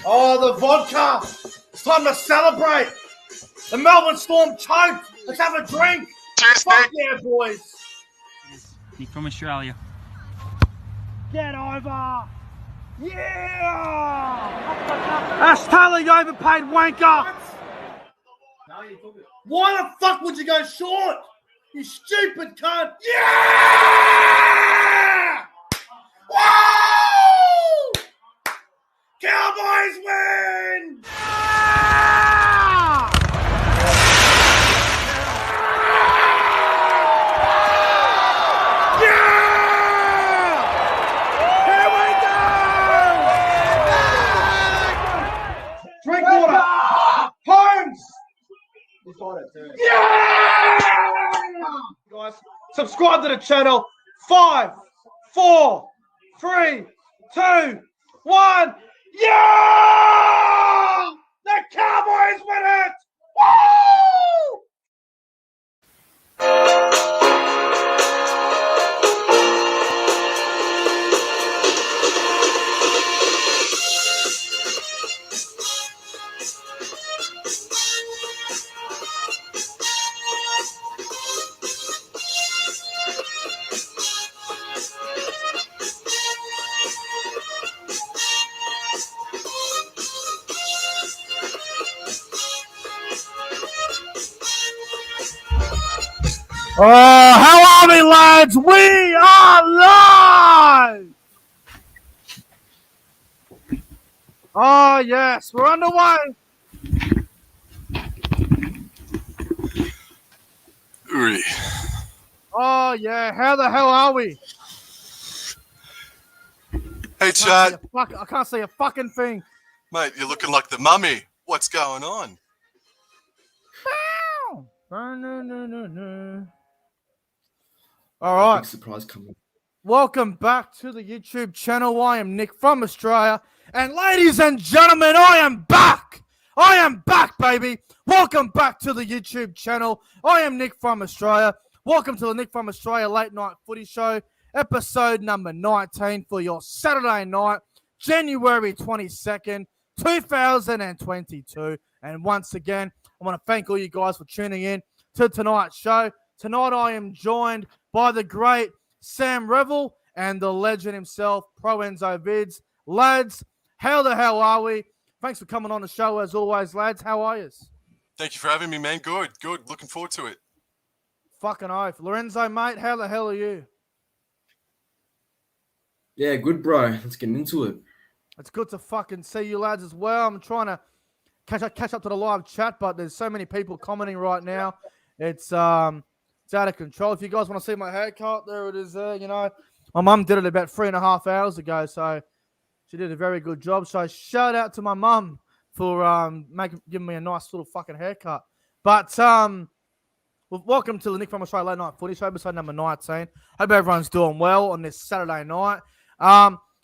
Oh, the vodka! It's time to celebrate! The Melbourne Storm choked! Let's have a drink! Cheers, Fuck Nick! yeah, boys! Nick from Australia. Get over! Yeah! Ash Taylor, you overpaid wanker! Why the fuck would you go short? You stupid cunt! Yeah! Woo! Cowboys win! Yeah! Yeah! Here we go! Drink water! Holmes! Yeah! Guys, subscribe to the channel. 5, 4, 3, 2, 1. Yeah! The Cowboys win it! Woo! Oh, how are we, lads? We are live! Oh, yes, we're underway. Uri. Oh, yeah, how the hell are we? Hey, Chad. I can't see a fucking thing. Mate, you're looking like the mummy. What's going on? No. All right. Big surprise coming. Welcome back to the YouTube channel. I am Nick from Australia. And ladies and gentlemen, I am back. I am back, baby. Welcome back to the YouTube channel. I am Nick from Australia. Welcome to the Nick from Australia Late Night Footy Show, episode number 19 for your Saturday night, January 22nd, 2022. And once again, I want to thank all you guys for tuning in to tonight's show. Tonight, I am joined by the great Sam REVILL and the legend himself, ProEnzo Vidz. Lads, how the hell are we? Thanks for coming on the show as always, lads. How are you? Thank you for having me, man. Good. Looking forward to it. Fucking oath. Lorenzo, mate, how the hell are you? Yeah, good, bro. Let's get into it. It's good to fucking see you lads as well. I'm trying to catch up to the live chat, but there's so many people commenting right now. It's out of control. If you guys want to see my haircut, there it is there, you know. My mum did it about 3.5 hours ago, so she did a very good job. So shout out to my mum for giving me a nice little fucking haircut. But well, welcome to the Nick from Australia Late Night Footy Show, episode number 19. Hope everyone's doing well on this Saturday night.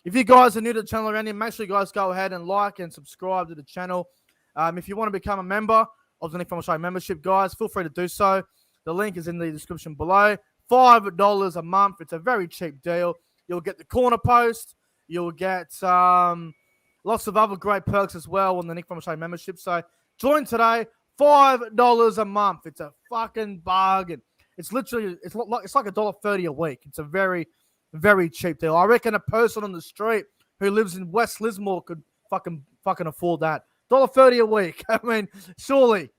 If you guys are new to the channel around here, make sure you guys go ahead and like and subscribe to the channel. If you want to become a member of the Nick from Australia membership, guys, feel free to do so. The link is in the description below. $5 a month. It's a very cheap deal. You'll get the corner post. You'll get lots of other great perks as well on the Nick from Australia membership. So join today. $5 a month. It's a fucking bargain. It's literally it's like $1.30 a week. It's a very, very cheap deal. I reckon a person on the street who lives in West Lismore could fucking afford that. $1.30 a week. I mean, surely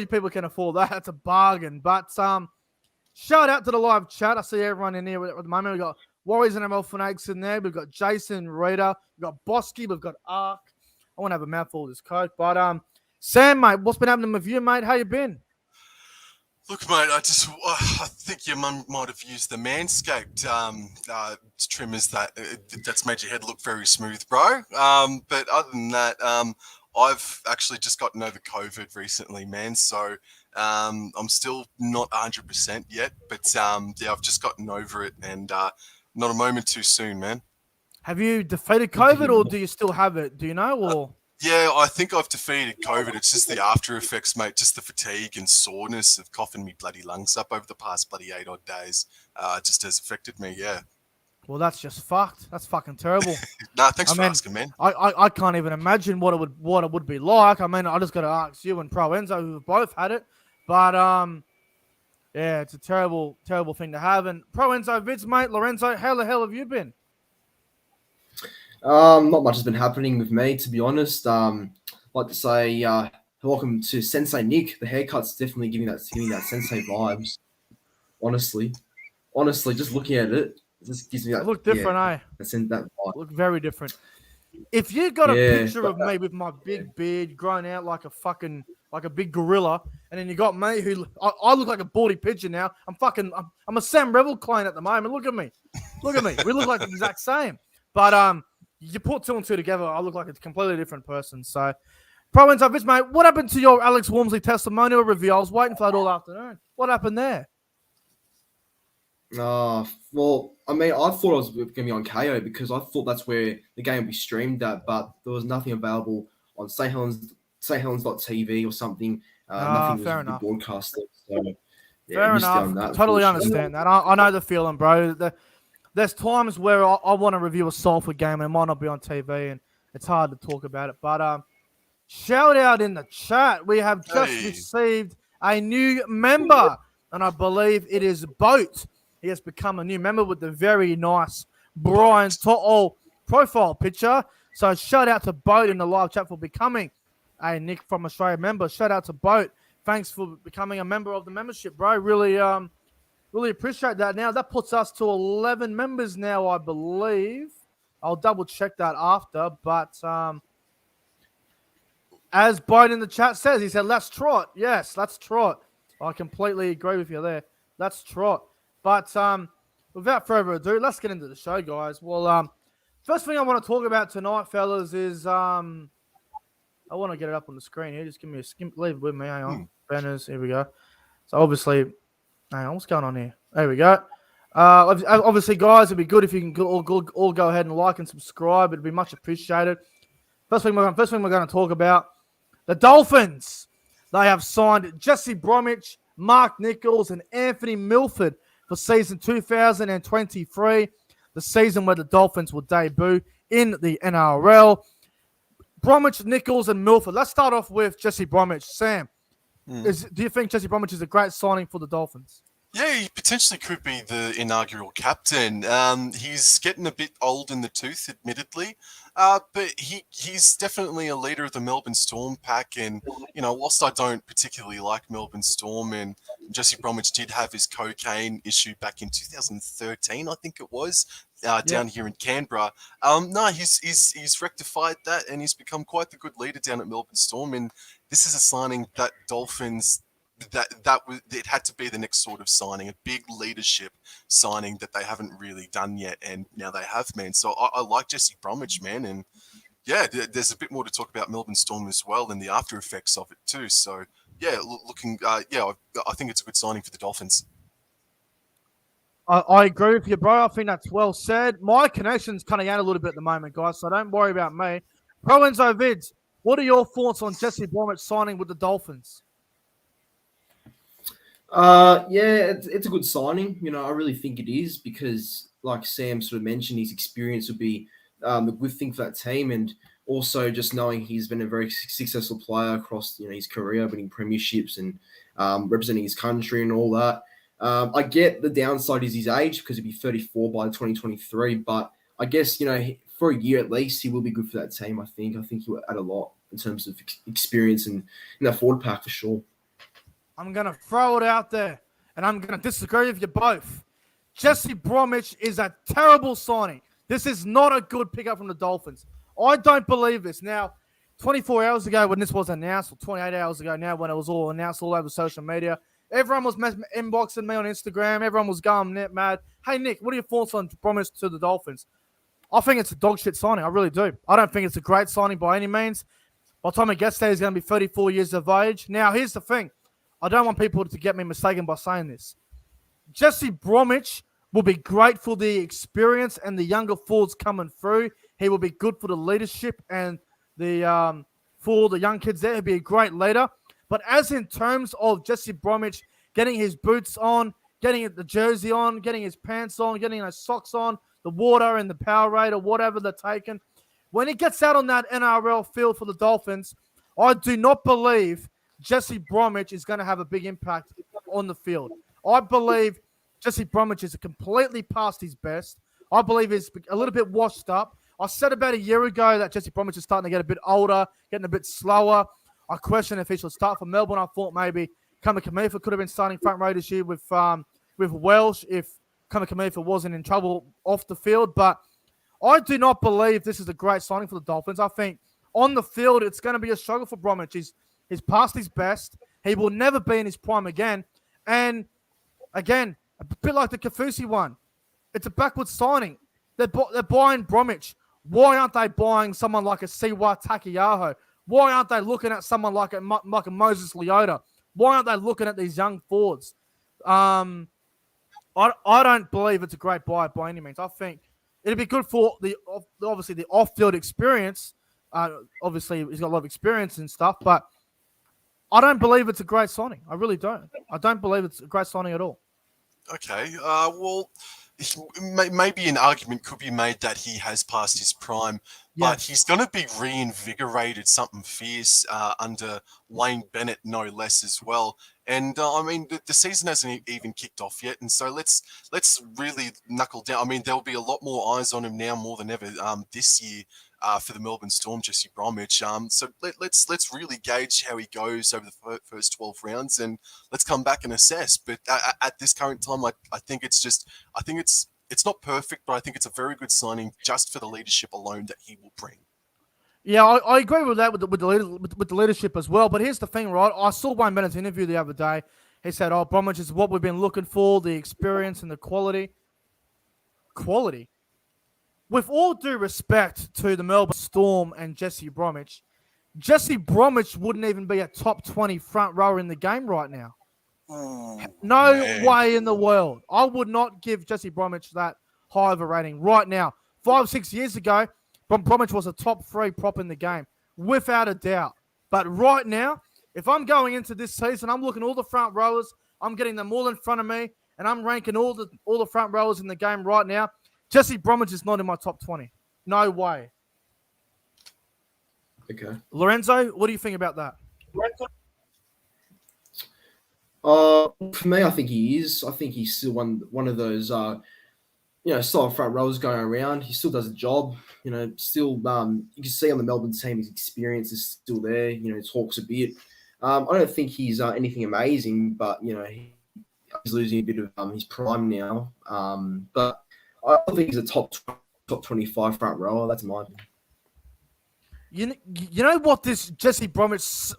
people can afford that. That's a bargain. But shout out to the live chat. I see everyone in here at the moment. We've got Warriors and ML Fanatics in there. We've got Jason Reader. We've got Bosky. We've got Ark. I want to have a mouthful of this Coke. But Sam, mate, what's been happening with you, mate? How you been? Look, mate, I think your mum might have used the Manscaped trimmers that's made your head look very smooth, bro. But other than that, I've actually just gotten over COVID recently, man. So I'm still not 100% yet, but yeah, I've just gotten over it, and not a moment too soon, man. Have you defeated COVID, or do you still have it? Do you know, or? Yeah, I think I've defeated COVID. It's just the after effects, mate. Just the fatigue and soreness of coughing me bloody lungs up over the past bloody 8 odd days. Just has affected me, yeah. Well, that's just fucked. That's fucking terrible. Nah, thanks I for mean, asking, man. I can't even imagine what it would be like. I mean, I just got to ask you and ProEnzo, who've both had it. But yeah, it's a terrible thing to have. And ProEnzo, Vidz, mate, Lorenzo, how the hell have you been? Not much has been happening with me, to be honest. I'd like to say welcome to Sensei Nick. The haircut's definitely giving that Sensei vibes. Honestly, just looking at it, just gives me that. Look different, eh? That vibe. Look very different. If you got a Yeah, picture of me with my big beard grown out like a big gorilla, and then you got me who I look like a baldy pigeon now. I'm a Sam Revel clone at the moment. Look at me. We look like the exact same. But you put two and two together, I look like a completely different person. So, ProEnzo, Vidz, mate, what happened to your Alex Walmsley testimonial review? I was waiting for that all afternoon. What happened there? Well, I mean, I thought I was going to be on KO because I thought that's where the game would be streamed at, but there was nothing available on St. Helens.tv or something. Nothing fair was enough. broadcasted. So, yeah, Fair missed out enough. on that, Totally unfortunately. understand that. I know the feeling, bro. There's times where I want to review a Salford game and it might not be on TV and it's hard to talk about it. But shout out in the chat. We have just received a new member, and I believe it is Boat. He has become a new member with the very nice Brian To'o profile picture. So shout out to Boat in the live chat for becoming a Nick from Australia member. Shout out to Boat. Thanks for becoming a member of the membership, bro. Really appreciate that. Now, that puts us to 11 members now, I believe. I'll double check that after. But as Boat in the chat says, he said, let's trot. Yes, let's trot. I completely agree with you there. Let's trot. But without further ado, let's get into the show, guys. Well, first thing I want to talk about tonight, fellas, is I want to get it up on the screen here. Just give me a skim. Leave it with me. Hang on. Banners. Here we go. So obviously, hang on. What's going on here? There we go. Obviously, guys, it'd be good if you can all go ahead and like and subscribe. It'd be much appreciated. First thing we're going to talk about, the Dolphins. They have signed Jesse Bromwich, Mark Nicholls, and Anthony Milford for season 2023, the season where the Dolphins will debut in the NRL. Bromwich, Nicholls, and Milford. Let's start off with Jesse Bromwich. Sam, do you think Jesse Bromwich is a great signing for the Dolphins? Yeah, he potentially could be the inaugural captain. He's getting a bit old in the tooth, admittedly, but he's definitely a leader of the Melbourne Storm pack. And, you know, whilst I don't particularly like Melbourne Storm, and Jesse Bromwich did have his cocaine issue back in 2013, I think it was, down here in Canberra. No, he's rectified that, and he's become quite the good leader down at Melbourne Storm. And this is a signing that Dolphins... it had to be the next sort of signing, a big leadership signing that they haven't really done yet, and now they have, man. So I like Jesse Bromwich, man, and yeah, there's a bit more to talk about Melbourne Storm as well and the after effects of it too. So yeah, I think it's a good signing for the Dolphins. I agree with you, bro. I think that's well said. My connection's cutting out a little bit at the moment, guys, so don't worry about me. ProEnzo, Vidz, what are your thoughts on Jesse Bromwich signing with the Dolphins? Yeah, it's a good signing. You know, I really think it is because, like Sam sort of mentioned, his experience would be a good thing for that team, and also just knowing he's been a very successful player across his career, winning premierships and representing his country and all that. I get the downside is his age because he'd be 34 by 2023, but I guess for a year at least he will be good for that team. I think he will add a lot in terms of experience and in that forward pack for sure. I'm going to throw it out there, and I'm going to disagree with you both. Jesse Bromwich is a terrible signing. This is not a good pickup from the Dolphins. I don't believe this. Now, 24 hours ago when this was announced, or 28 hours ago now when it was all announced all over social media, everyone was inboxing me on Instagram. Everyone was going mad. Hey, Nick, what are your thoughts on Bromwich to the Dolphins? I think it's a dog shit signing. I really do. I don't think it's a great signing by any means. By the time he gets there, he's going to be 34 years of age. Now, here's the thing. I don't want people to get me mistaken by saying this. Jesse Bromwich will be great for the experience and the younger forwards coming through. He will be good for the leadership and the for the young kids there. He'll be a great leader. But as in terms of Jesse Bromwich getting his boots on, getting the jersey on, getting his pants on, getting his socks on, water and the Powerade or whatever they're taking. When he gets out on that NRL field for the Dolphins, I do not believe Jesse Bromwich is going to have a big impact on the field. I believe Jesse Bromwich is completely past his best. I believe he's a little bit washed up. I said about a year ago that Jesse Bromwich is starting to get a bit older, getting a bit slower. I question if he should start for Melbourne. I thought maybe Kamikamifa could have been starting front row this year with Welsh if Kamikamifa wasn't in trouble off the field. But I do not believe this is a great signing for the Dolphins. I think on the field, it's going to be a struggle for Bromwich. He's past his best. He will never be in his prime again. And again, a bit like the Kafusi one, it's a backwards signing. They're buying Bromwich. Why aren't they buying someone like a Siwa Takiyaho? Why aren't they looking at someone like a Moses Leota? Why aren't they looking at these young forwards? I don't believe it's a great buy by any means. I think it'd be good for obviously the off-field experience. Obviously, he's got a lot of experience and stuff, but I don't believe it's a great signing. I really don't. I don't believe it's a great signing at all. Okay. Well, maybe an argument could be made that he has passed his prime, but he's going to be reinvigorated something fierce under Wayne Bennett, no less, as well. And I mean, the season hasn't even kicked off yet, and so let's really knuckle down. I mean, there'll be a lot more eyes on him now more than ever this year for the Melbourne Storm, Jesse Bromwich. So let's really gauge how he goes over the first 12 rounds, and let's come back and assess. But at this current time, I think it's not perfect, but I think it's a very good signing just for the leadership alone that he will bring. Yeah, I agree with that with the leadership as well. But here's the thing, right? I saw Wayne Bennett's interview the other day. He said, Bromwich is what we've been looking for, the experience and the quality. Quality? With all due respect to the Melbourne Storm and Jesse Bromwich wouldn't even be a top 20 front rower in the game right now. No way in the world. I would not give Jesse Bromwich that high of a rating right now. 5-6 years ago, Bromwich was a top 3 prop in the game, without a doubt. But right now, if I'm going into this season, I'm looking at all the front rowers, I'm getting them all in front of me, and I'm ranking all the front rowers in the game right now. Jesse Bromwich is not in my top 20. No way. Okay. Lorenzo, what do you think about that? For me, I think he is. I think he's still one of those, solid front rowers going around. He still does a job. Still, you can see on the Melbourne team his experience is still there. He talks a bit. I don't think he's anything amazing, but he's losing a bit of his prime now. But I think he's a top 25 front rower. That's my opinion. You know what this Jesse Bromwich,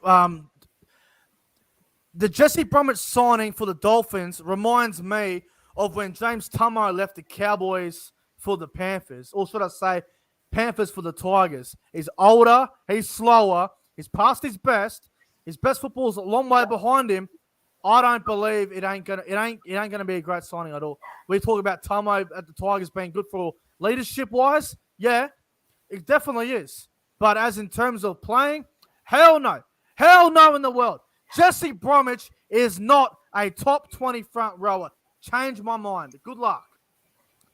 the Jesse Bromwich signing for the Dolphins reminds me of when James Tummo left the Cowboys for the Panthers, or should I say, Panthers for the Tigers. He's older, he's slower, he's past his best. His best football's a long way behind him. I don't believe it ain't gonna be a great signing at all. We talk about Tummo at the Tigers being good for leadership wise. Yeah, it definitely is. But as in terms of playing, hell no in the world. Jesse Bromwich is not a top 20 front rower. Change my mind. Good luck.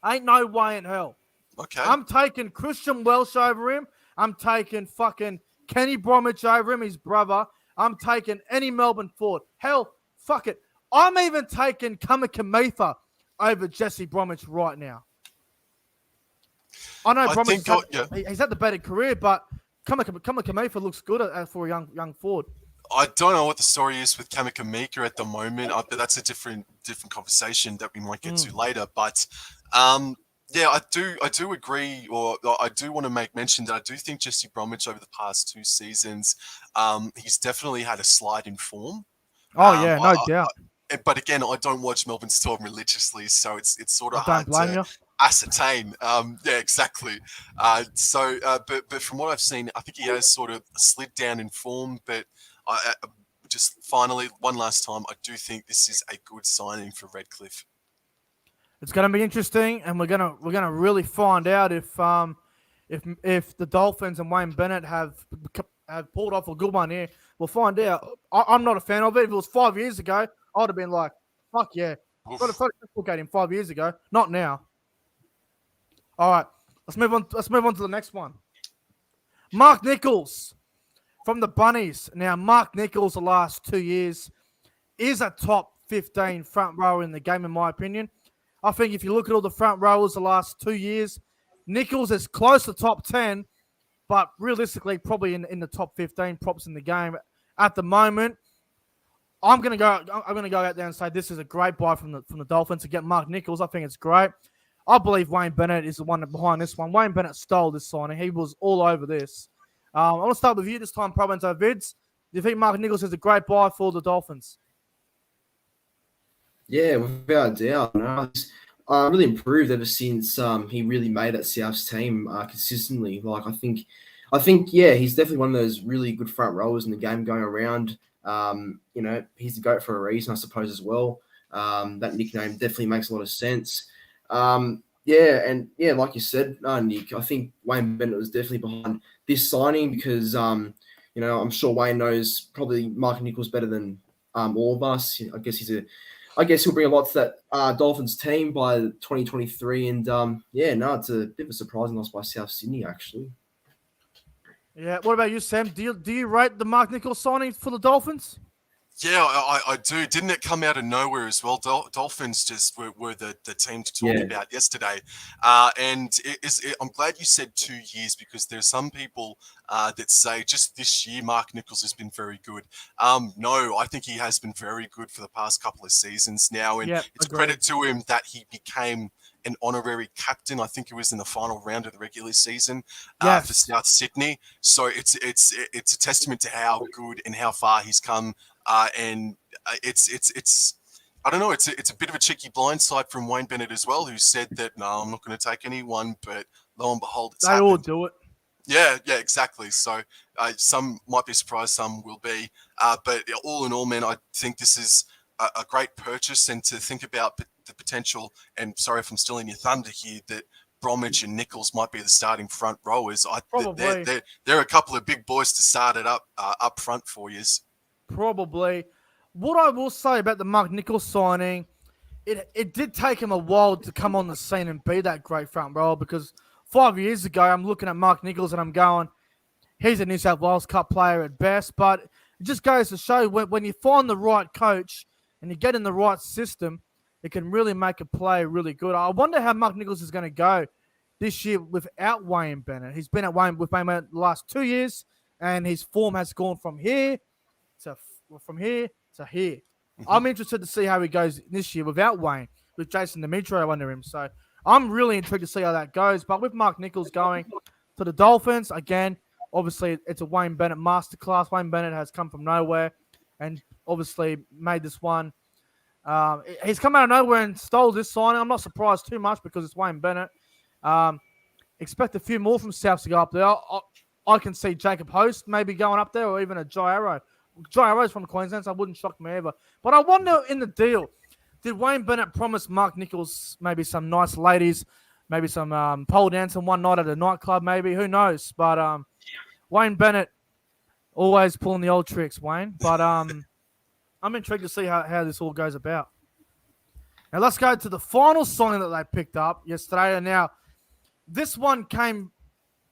Ain't no way in hell. Okay. I'm taking Christian Welsh over him. I'm taking fucking Kenny Bromwich over him, his brother. I'm taking any Melbourne forward. Hell, fuck it. I'm even taking Kamikamifa over Jesse Bromwich right now. I know Bromwich he's had the better career, but Kamikamifa looks good for a young forward. I don't know what the story is with Kamikamifa at the moment. But that's a different conversation that we might get to later. But yeah, I do agree, or I do want to make mention that I do think Jesse Bromwich over the past 2 seasons, he's definitely had a slide in form. Oh yeah, no doubt. But again, I don't watch Melbourne Storm religiously, so it's sort of hard to ascertain. Yeah, exactly. But from what I've seen, I think he has sort of slid down in form. But I just finally, one last time, I do think this is a good signing for Redcliffe. It's going to be interesting, and we're gonna really find out if the Dolphins and Wayne Bennett have pulled off a good one here. We'll find out. I'm not a fan of it. If it was 5 years ago, I would have been like, fuck yeah. Got a photo him 5 years ago. Not now. All right, let's move on. Let's move on to the next one. Mark Nicholls from the Bunnies. Now, Mark Nicholls, the last 2 years, is a top 15 front rower in the game, in my opinion. I think if you look at all the front rowers the last 2 years, Nicholls is close to top 10, but realistically, probably in the top 15 props in the game at the moment. I'm gonna go out there and say this is a great buy from the Dolphins to get Mark Nicholls. I think it's great. I believe Wayne Bennett is the one behind this one. Wayne Bennett stole this signing. He was all over this. I want to start with you this time, ProEnzo Vidz. Do you think Mark Nicholls is a great buy for the Dolphins? Yeah, without a doubt. No, he's really improved ever since he really made that South's team consistently. Like I think, yeah, he's definitely one of those really good front rowers in the game going around. He's the GOAT for a reason, I suppose, as well. That nickname definitely makes a lot of sense. Like you said, Nick, I think Wayne Bennett was definitely behind this signing because, I'm sure Wayne knows probably Mark Nicholls better than all of us. I guess he'll bring a lot to that Dolphins team by 2023. And, it's a bit of a surprising loss by South Sydney, actually. Yeah. What about you, Sam? Do you rate the Mark Nicholls signing for the Dolphins? Yeah, I do. Didn't it come out of nowhere as well? Dolphins just were the team to talk about yesterday. I'm glad you said 2 years because there's some people that say just this year Mark Nicholls has been very good. No, I think he has been very good for the past couple of seasons now. And it's agreed. credit to him that he became an honorary captain. I think it was in the final round of the regular season for South Sydney. So it's a testament to how good and how far he's come. It's I don't know. It's a bit of a cheeky blindside from Wayne Bennett as well, who said that no, I'm not going to take anyone, but lo and behold, it's happened. They all do it. Yeah, exactly. So some might be surprised, some will be. But all in all, man, I think this is a great purchase, and to think about the potential. And sorry if I'm stealing your thunder here, that Bromwich and Nicholls might be the starting front rowers. They're a couple of big boys to start it up front for you. Probably. What I will say about the Mark Nicholls signing, it did take him a while to come on the scene and be that great front rower because 5 years ago, I'm looking at Mark Nicholls and I'm going, he's a New South Wales Cup player at best, but it just goes to show when you find the right coach and you get in the right system, it can really make a player really good. I wonder how Mark Nicholls is going to go this year without Wayne Bennett. He's been with Wayne Bennett the last 2 years, and his form has gone from here to here. Mm-hmm. I'm interested to see how he goes this year without Wayne, with Jason Demetrio under him. So I'm really intrigued to see how that goes. But with Mark Nicholls going to the Dolphins, again, obviously it's a Wayne Bennett masterclass. Wayne Bennett has come from nowhere and obviously made this one. He's come out of nowhere and stole this signing. I'm not surprised too much because it's Wayne Bennett. Expect a few more from South to go up there. I can see Jacob Host maybe going up there or even a Jai Arrow. Jai Arrow's from Queensland, so I wouldn't shock me ever. But I wonder in the deal, did Wayne Bennett promise Mark Nicholls maybe some nice ladies, maybe some pole dancing one night at a nightclub maybe? Who knows? But Wayne Bennett always pulling the old tricks, Wayne. But I'm intrigued to see how this all goes about. Now let's go to the final signing that they picked up yesterday. And now this one came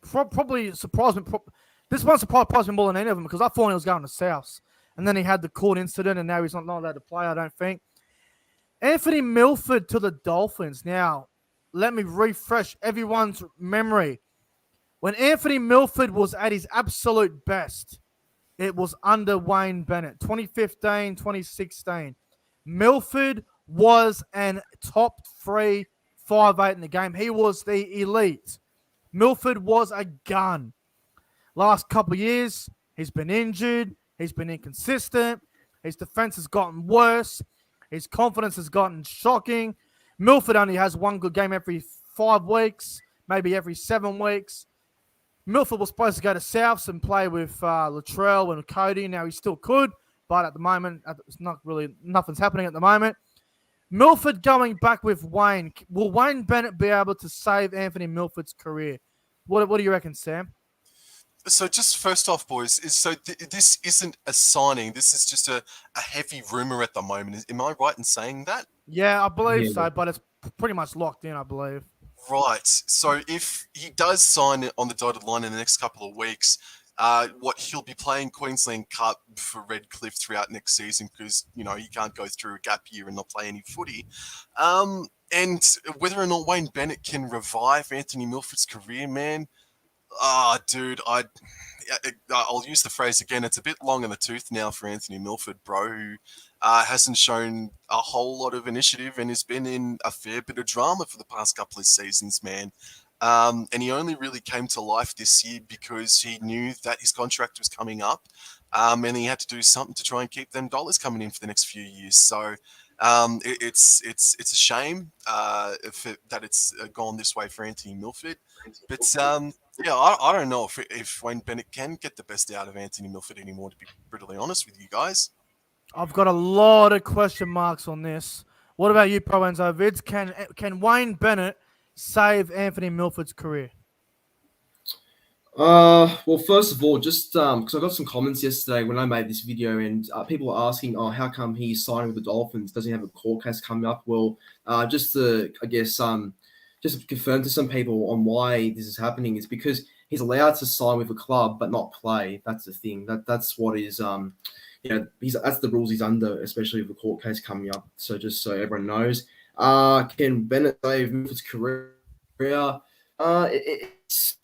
probably surprised me. This one surprised me more than any of them because I thought he was going to Souths. And then he had the court incident and now he's not allowed to play, I don't think. Anthony Milford to the Dolphins. Now, let me refresh everyone's memory. When Anthony Milford was at his absolute best, it was under Wayne Bennett, 2015, 2016. Milford was an top 3 5'8" in the game. He was the elite. Milford was a gun. Last couple of years, he's been injured. He's been inconsistent. His defense has gotten worse. His confidence has gotten shocking. Milford only has one good game every 5 weeks, maybe every 7 weeks. Milford was supposed to go to Souths and play with Latrell and Cody. Now he still could, but at the moment, it's not really nothing's happening at the moment. Milford going back with Wayne. Will Wayne Bennett be able to save Anthony Milford's career? What do you reckon, Sam? So just first off, boys, this isn't a signing. This is just a heavy rumor at the moment. Am I right in saying that? Yeah, I believe so, but it's pretty much locked in, I believe. Right. So if he does sign on the dotted line in the next couple of weeks, he'll be playing Queensland Cup for Redcliffe throughout next season because, he can't go through a gap year and not play any footy. And whether or not Wayne Bennett can revive Anthony Milford's career, man, dude, I'll use the phrase again. It's a bit long in the tooth now for Anthony Milford, bro, who hasn't shown a whole lot of initiative and has been in a fair bit of drama for the past couple of seasons, man. And he only really came to life this year because he knew that his contract was coming up, and he had to do something to try and keep them dollars coming in for the next few years. So it's a shame that it's gone this way for Anthony Milford. But yeah, I don't know if Wayne Bennett can get the best out of Anthony Milford anymore, to be brutally honest with you guys. I've got a lot of question marks on this. What about you, ProEnzo? Vidz, can Wayne Bennett save Anthony Milford's career? Well, first of all, just because I got some comments yesterday when I made this video, and people are asking, "Oh, how come he's signing with the Dolphins? Doesn't he have a court case coming up?" Well, just to, I guess, just confirm to some people on why this is happening is because he's allowed to sign with a club but not play. That's the thing. That's what is that's the rules he's under, especially with the court case coming up. So just so everyone knows, can Bennett save Milford's career? It's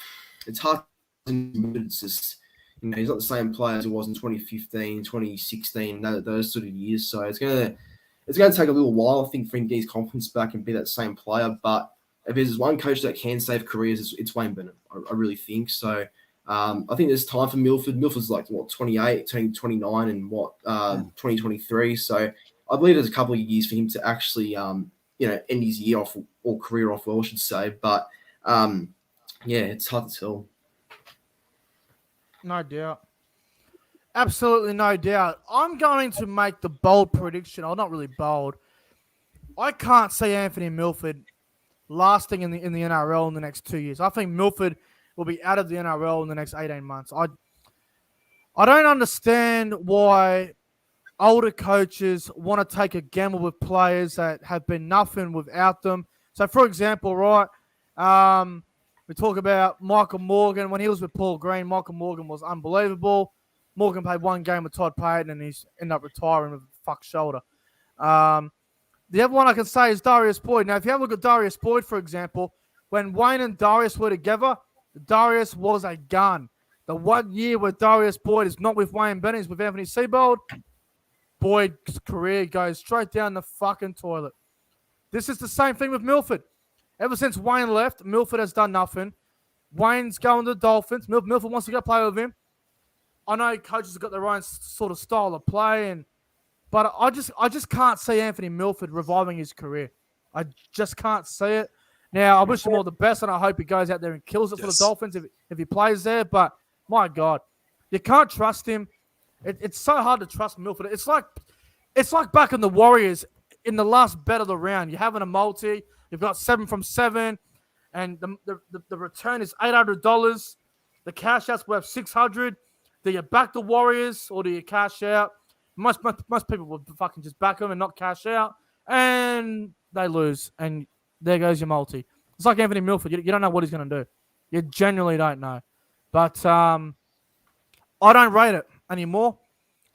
hard. It's just, he's not the same player as he was in 2015, 2016, those sort of years. So it's gonna take a little while, I think, for him to get his confidence back and be that same player. But if there's one coach that can save careers, it's Wayne Bennett. I really think so. I think there's time for Milford. Milford's like 28, 29, and 2023. So I believe there's a couple of years for him to actually end his year off or career off well, I should say. But it's hard to tell. No doubt. Absolutely no doubt. I'm going to make the bold prediction. Oh, not really bold. I can't see Anthony Milford lasting in the NRL in the next 2 years. I think Milford will be out of the NRL in the next 18 months. I don't understand why older coaches want to take a gamble with players that have been nothing without them. So, for example, right, we talk about Michael Morgan. When he was with Paul Green, Michael Morgan was unbelievable. Morgan played one game with Todd Payton and he's ended up retiring with a fucked shoulder. The other one I can say is Darius Boyd. Now, if you have a look at Darius Boyd, for example, when Wayne and Darius were together, Darius was a gun. The 1 year where Darius Boyd is not with Wayne Bennett, he's with Anthony Seibold, Boyd's career goes straight down the fucking toilet. This is the same thing with Milford. Ever since Wayne left, Milford has done nothing. Wayne's going to the Dolphins. Milford wants to go play with him. I know coaches have got their own sort of style of play, but I just can't see Anthony Milford reviving his career. I just can't see it. Now, I wish him all the best, and I hope he goes out there and kills it for the Dolphins if he plays there. But, my God, you can't trust him. It's so hard to trust Milford. It's like back in the Warriors in the last bet of the round. You're having a multi. You've got 7 from 7, and the return is $800. The cash out's worth $600. Do you back the Warriors or do you cash out? Most people would fucking just back them and not cash out, and they lose, and there goes your multi. It's like Anthony Milford. You don't know what he's going to do. You genuinely don't know. But I don't rate it anymore.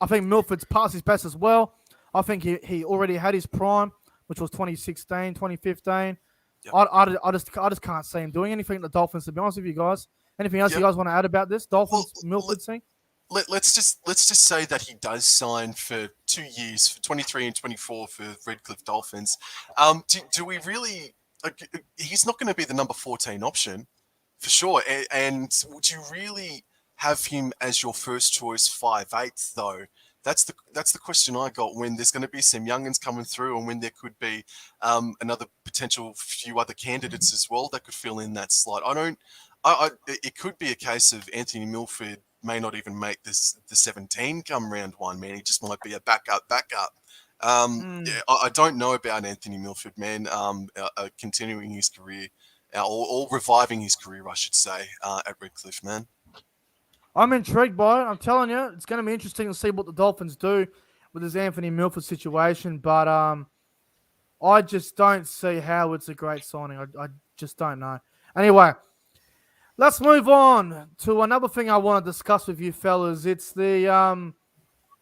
I think Milford's past his best as well. I think he already had his prime, which was 2016, 2015. Yep. I just can't see him doing anything at the Dolphins, to be honest with you guys. Anything else you guys want to add about this Dolphins Milford thing? Let's just say that he does sign for 2 years, for 23 and 24 for Redcliffe Dolphins. Do we really? He's not going to be the number 14 option for sure. And would you really have him as your first choice 5'8" though? That's the question I got, when there's going to be some youngins coming through, and when there could be another potential few other candidates as well that could fill in that slot. It could be a case of Anthony Milford may not even make the 17 come round one, man. He just might be a backup. Yeah, I don't know about Anthony Milford, man. Continuing his career, or reviving his career, I should say, at Redcliffe, man. I'm intrigued by it. I'm telling you, it's going to be interesting to see what the Dolphins do with this Anthony Milford situation. But I just don't see how it's a great signing. I just don't know. Anyway, let's move on to another thing I want to discuss with you fellas. It's the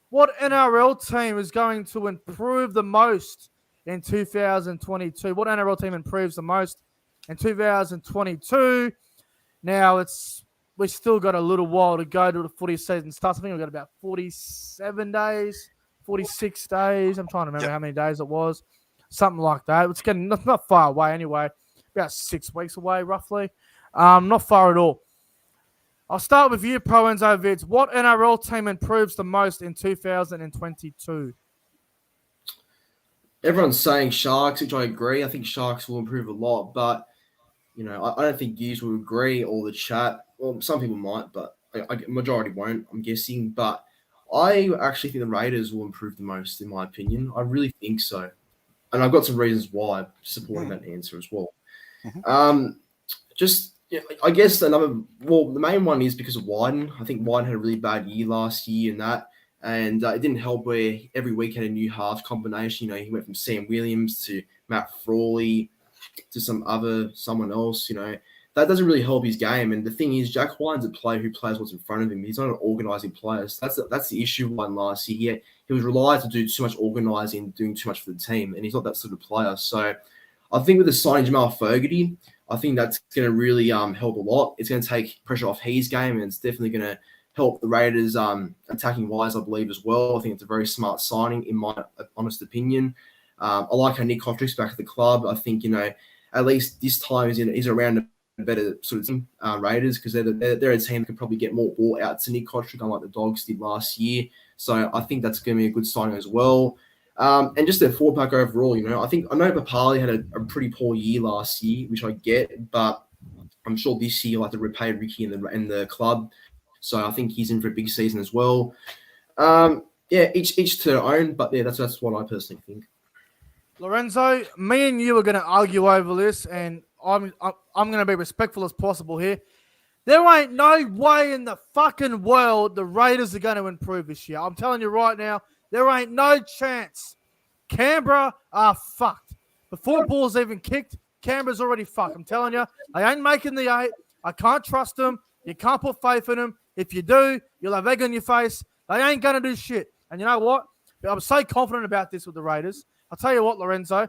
what NRL team is going to improve the most in 2022? What NRL team improves the most in 2022? Now, we still got a little while to go to the footy season starts. I think we've got about 47 days, 46 days. I'm trying to remember how many days it was. Something like that. It's getting not far away anyway. About 6 weeks away, roughly. Not far at all. I'll start with you, ProEnzo Vidz. What NRL team improves the most in 2022? Everyone's saying Sharks, which I agree. I think Sharks will improve a lot, but I don't think you will agree or the chat. Well, some people might, but majority won't, I'm guessing. But I actually think the Raiders will improve the most, in my opinion. I really think so. And I've got some reasons why supporting that answer as well. I guess the main one is because of Wyden. I think Wyden had a really bad year last year and it didn't help where every week had a new half combination. He went from Sam Williams to Matt Frawley to someone else. That doesn't really help his game. And the thing is, Jack Wyden's a player who plays what's in front of him. He's not an organising player. So that's the issue with Wyden last year. He was relied to do too much organising, doing too much for the team, and he's not that sort of player. So I think with the signing Jamal Fogarty, I think that's going to really help a lot. It's going to take pressure off his game, and it's definitely going to help the Raiders attacking wise, I believe, as well. I think it's a very smart signing, in my honest opinion. I like how Nicholls back at the club. I think, at least this time he's around a better sort of team, Raiders, because they're a team that can probably get more ball out to Nicholls, unlike the Dogs did last year. So I think that's going to be a good signing as well. And just their forward pack overall, I know Papali had a pretty poor year last year, which I get, but I'm sure this year he'll have to repay Ricky and the club. So I think he's in for a big season as well. Each to their own, but yeah, that's what I personally think. Lorenzo, me and you are going to argue over this, and I'm going to be respectful as possible here. There ain't no way in the fucking world the Raiders are going to improve this year. I'm telling you right now, there ain't no chance. Canberra are fucked. Before ball's even kicked, Canberra's already fucked. I'm telling you, they ain't making the 8. I can't trust them. You can't put faith in them. If you do, you'll have egg on your face. They ain't going to do shit. And you know what? I'm so confident about this with the Raiders. I'll tell you what, Lorenzo.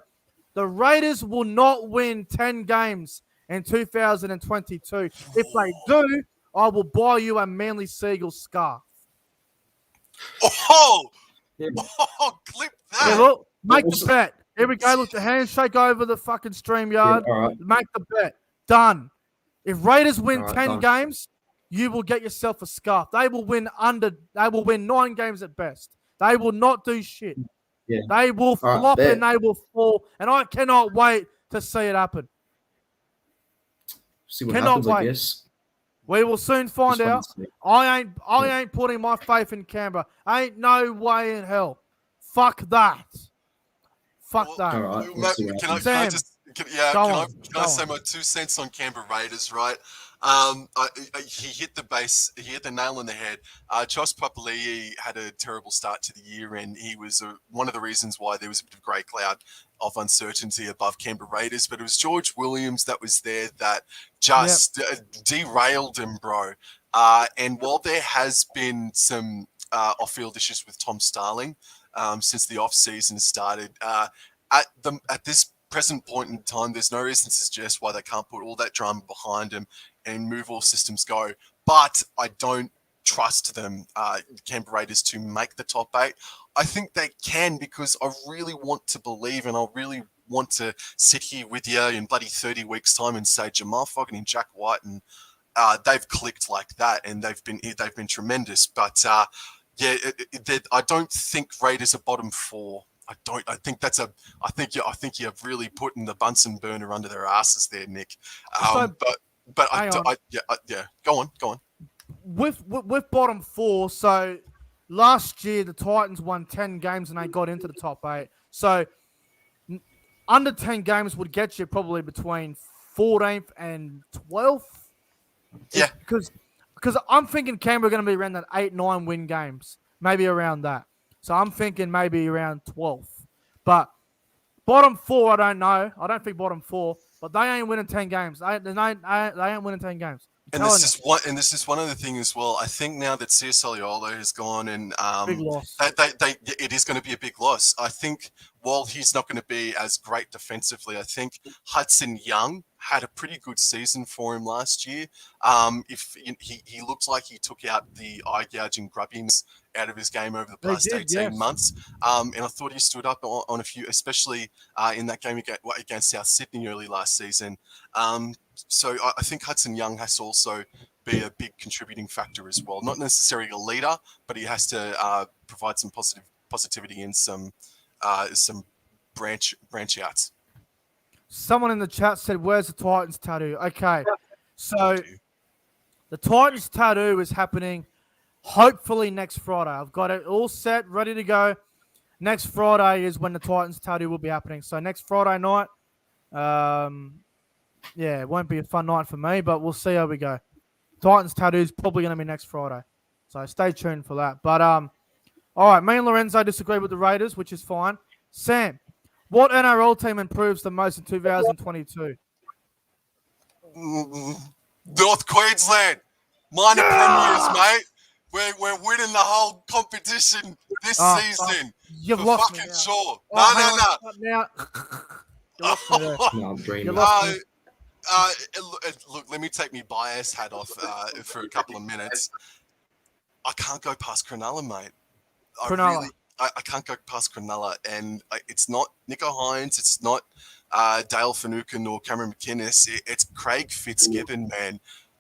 The Raiders will not win 10 games in 2022. If they do, I will buy you a Manly Seagull scarf. Oh, clip that. Yeah, look, make the bet. Here we go. Look, the handshake over the fucking StreamYard. Yeah, all right. Make the bet. Done. If Raiders win 10 done. games, you will get yourself a scarf. They will win 9 games at best. They will not do shit. Yeah. They will flop and they will fall. And I cannot wait to see it happen. See what happens, I guess. We will soon find out. I ain't putting my faith in Canberra. Ain't no way in hell. Fuck that. Fuck that. All right. Can I say my 2 cents on Canberra Raiders, right? He hit the nail on the head. Josh Papali'i had a terrible start to the year, and he was one of the reasons why there was a bit of grey cloud of uncertainty above Canberra Raiders. But it was George Williams that was there that just derailed him, bro. And while there has been some off-field issues with Tom Starling since the off-season started, at this present point in time, there's no reason to suggest why they can't put all that drama behind them and move all systems go. But I don't trust them, Canberra Raiders, to make the top 8. I think they can, because I really want to believe, and I really want to sit here with you in bloody 30 weeks' time and say Jamal Fogarty and Jack White, and they've clicked like that, and they've been tremendous. But I don't think Raiders are bottom 4. I think you're really putting the Bunsen burner under their asses there, Nick. Go on. With bottom 4, so last year the Titans won 10 games and they got into the top 8. So under 10 games would get you probably between 14th and 12th. Yeah. Because I'm thinking Canberra are going to be around that 8-9 win games, maybe around that. So I'm thinking maybe around 12th. But bottom 4, I don't know. I don't think bottom 4. but they ain't winning 10 games. They ain't winning 10 games. And this is one other thing as well. I think now that Ciasoliolo has gone, and Big loss. it is going to be a big loss. I think while he's not going to be as great defensively, I think Hudson Young had a pretty good season for him last year. If he looked like he took out the eye gouging grubbiness out of his game over the past 18 months. And I thought he stood up on a few, especially in that game against South Sydney early last season. So I think Hudson Young has to also be a big contributing factor as well. Not necessarily a leader, but he has to provide some positivity and some branch outs. Someone in the chat said, "Where's the Titans tattoo?" Okay, so the Titans tattoo is happening hopefully next Friday. I've got it all set, ready to go. Next Friday is when the Titans tattoo will be happening. So next Friday night, it won't be a fun night for me, but we'll see how we go. Titans tattoo is probably going to be next Friday. So stay tuned for that. But, all right, me and Lorenzo disagree with the Raiders, which is fine. Sam, what NRL team improves the most in 2022? North Queensland. Minor premiers, mate. We're winning the whole competition this season. You've lost me fucking now. sure. No. No, I'm dreaming. Look, let me take my bias hat off for a couple of minutes. I can't go past Cronulla, mate. I can't go past Cronulla, and it's not Nico Hines, it's not Dale Finucane or Cameron McInnes. It's Craig Fitzgibbon, man.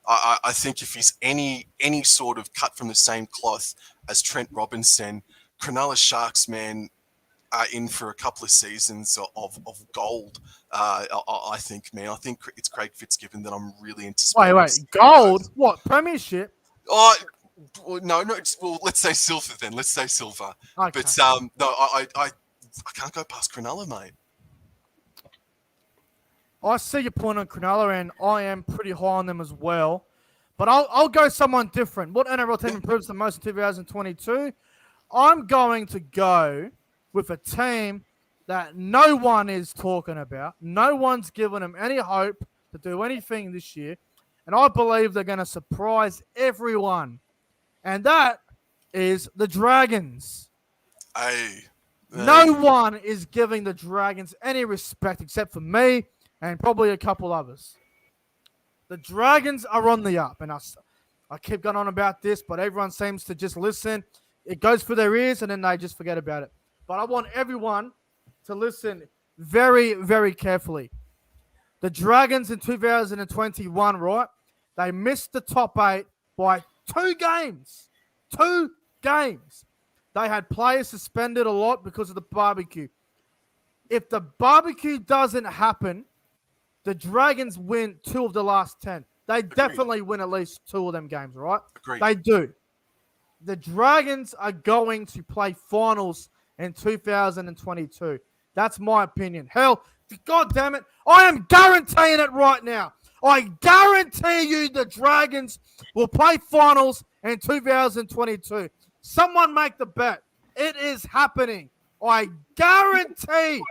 I think if he's any sort of cut from the same cloth as Trent Robinson, Cronulla Sharks, man, are in for a couple of seasons of gold. I think, man. I think it's Craig Fitzgibbon that I'm really anticipating. Wait, gold? What, premiership? Oh, no. Well, let's say silver then. Let's say silver. Okay. But no, I can't go past Cronulla, mate. I see your point on Cronulla, and I am pretty high on them as well. But I'll go someone different. What NRL team improves the most in 2022? I'm going to go with a team that no one is talking about. No one's given them any hope to do anything this year. And I believe they're going to surprise everyone. And that is the Dragons. No one is giving the Dragons any respect except for me and probably a couple others. The Dragons are on the up. And I keep going on about this, but everyone seems to just listen. It goes for their ears, and then they just forget about it. But I want everyone to listen very, very carefully. The Dragons in 2021, right? They missed the top 8 by 2 games. 2 games. They had players suspended a lot because of the barbecue. If the barbecue doesn't happen, the Dragons win 2 of the last 10. They definitely win at least 2 of them games, right? Agreed. They do. The Dragons are going to play finals in 2022. That's my opinion. Hell, God damn it, I am guaranteeing it right now. I guarantee you the Dragons will play finals in 2022. Someone make the bet. It is happening. I guarantee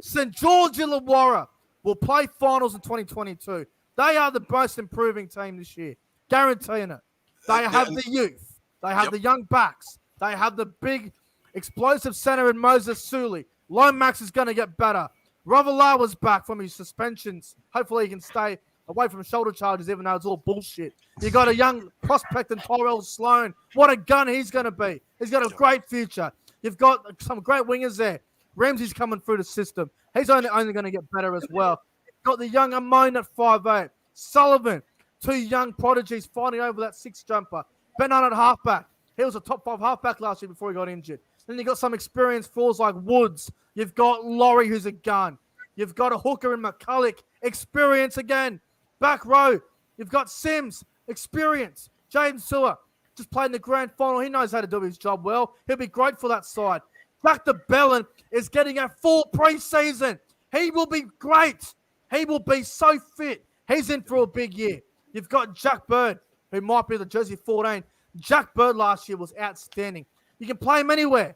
St. George Illawarra will play finals in 2022. They are the most improving team this year. Guaranteeing it. They have the youth. They have the young backs. They have the big explosive center in Moses Suli. Lomax is going to get better. Ravilla was back from his suspensions. Hopefully he can stay away from shoulder charges, even though it's all bullshit. You got a young prospect in Tyrell Sloan. What a gun he's going to be. He's got a great future. You've got some great wingers there. Ramsey's coming through the system. He's only going to get better as well. You've got the young Amon at 5'8". Sullivan. 2 young prodigies fighting over that 6 jumper. Ben Hunt at halfback. He was a top 5 halfback last year before he got injured. Then you got some experienced fours like Woods. You've got Laurie, who's a gun. You've got a hooker in McCulloch. Experience again. Back row. You've got Sims. Experience. Jaden Sewer. Just played in the grand final. He knows how to do his job well. He'll be great for that side. Jack DeBellin is getting a full preseason. He will be great. He will be so fit. He's in for a big year. You've got Jack Bird, who might be the jersey 14. Jack Bird last year was outstanding. You can play him anywhere.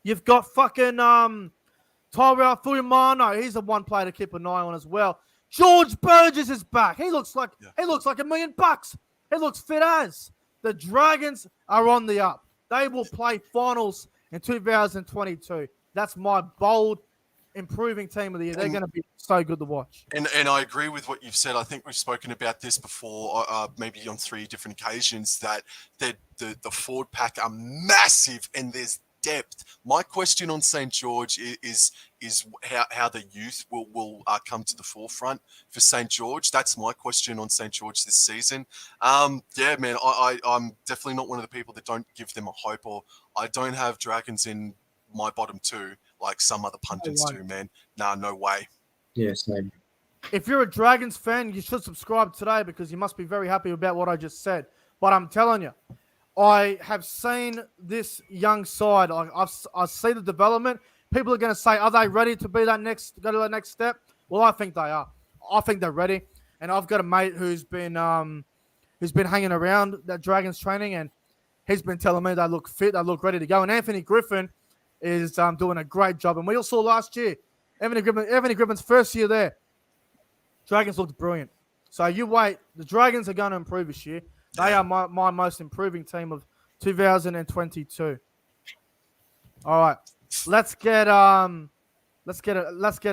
You've got fucking Tyrell Fuimano. He's the one player to keep an eye on as well. George Burgess is back. He looks like $1 million. He looks fit as. The Dragons are on the up. They will play finals in 2022. That's my bold, improving team of the year. They're going to be so good to watch. And I agree with what you've said. I think we've spoken about this before, maybe on 3 different occasions, that the forward pack are massive and there's depth. My question on St. George is how the youth will come to the forefront for St. George. That's my question on St. George this season. Yeah, man, I'm definitely not one of the people that don't give them a hope, or I don't have Dragons in my bottom 2 like some other pundits do, man. Nah, no way. Yeah, same. If you're a Dragons fan, you should subscribe today because you must be very happy about what I just said. But I'm telling you, I have seen this young side. I see the development. People are going to say, are they ready to go to that next step? Well, I think they are. I think they're ready. And I've got a mate who's been hanging around that Dragons training, and he's been telling me they look fit, they look ready to go. And Anthony Griffin is doing a great job. And we all saw last year, Anthony Griffin's first year there, Dragons looked brilliant. So you wait. The Dragons are going to improve this year. They are my most improving team of 2022. All right, let's get a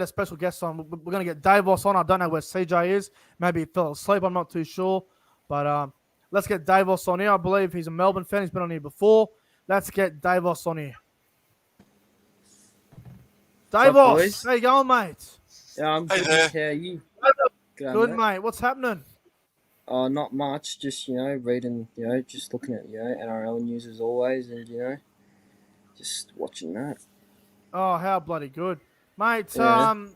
special guest on. We're gonna get Davos on. I don't know where CJ is. Maybe he fell asleep. I'm not too sure. But let's get Davos on here. I believe he's a Melbourne fan. He's been on here before. Let's get Davos on here. Davos, how you going, mate? Yeah, I'm Hey good. there. How are you? Good, mate. What's happening? Not much. Just reading. Just looking at NRL news as always, and just watching that. Oh, how bloody good, mate. Yeah.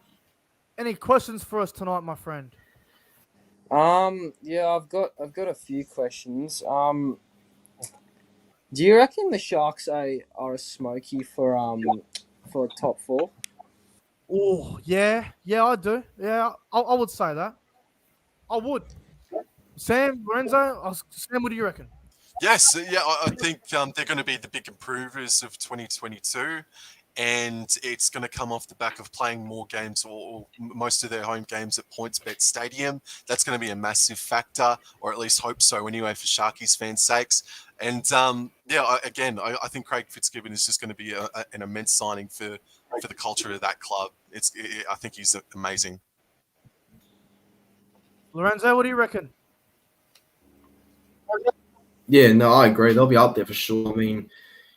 Any questions for us tonight, my friend? Yeah, I've got a few questions. Do you reckon the Sharks are a smoky for top 4? Oh, yeah, I do. Yeah, I would say that. I would. Sam, Lorenzo, Sam, what do you reckon? Yes, yeah, I think they're going to be the big improvers of 2022, and it's going to come off the back of playing more games or most of their home games at PointsBet Stadium. That's going to be a massive factor, or at least hope so anyway, for Sharkies fans' sakes. And I think Craig Fitzgibbon is just going to be an immense signing for the culture of that club. I think he's amazing. Lorenzo, what do you reckon? Yeah, no, I agree. They'll be up there for sure. I mean,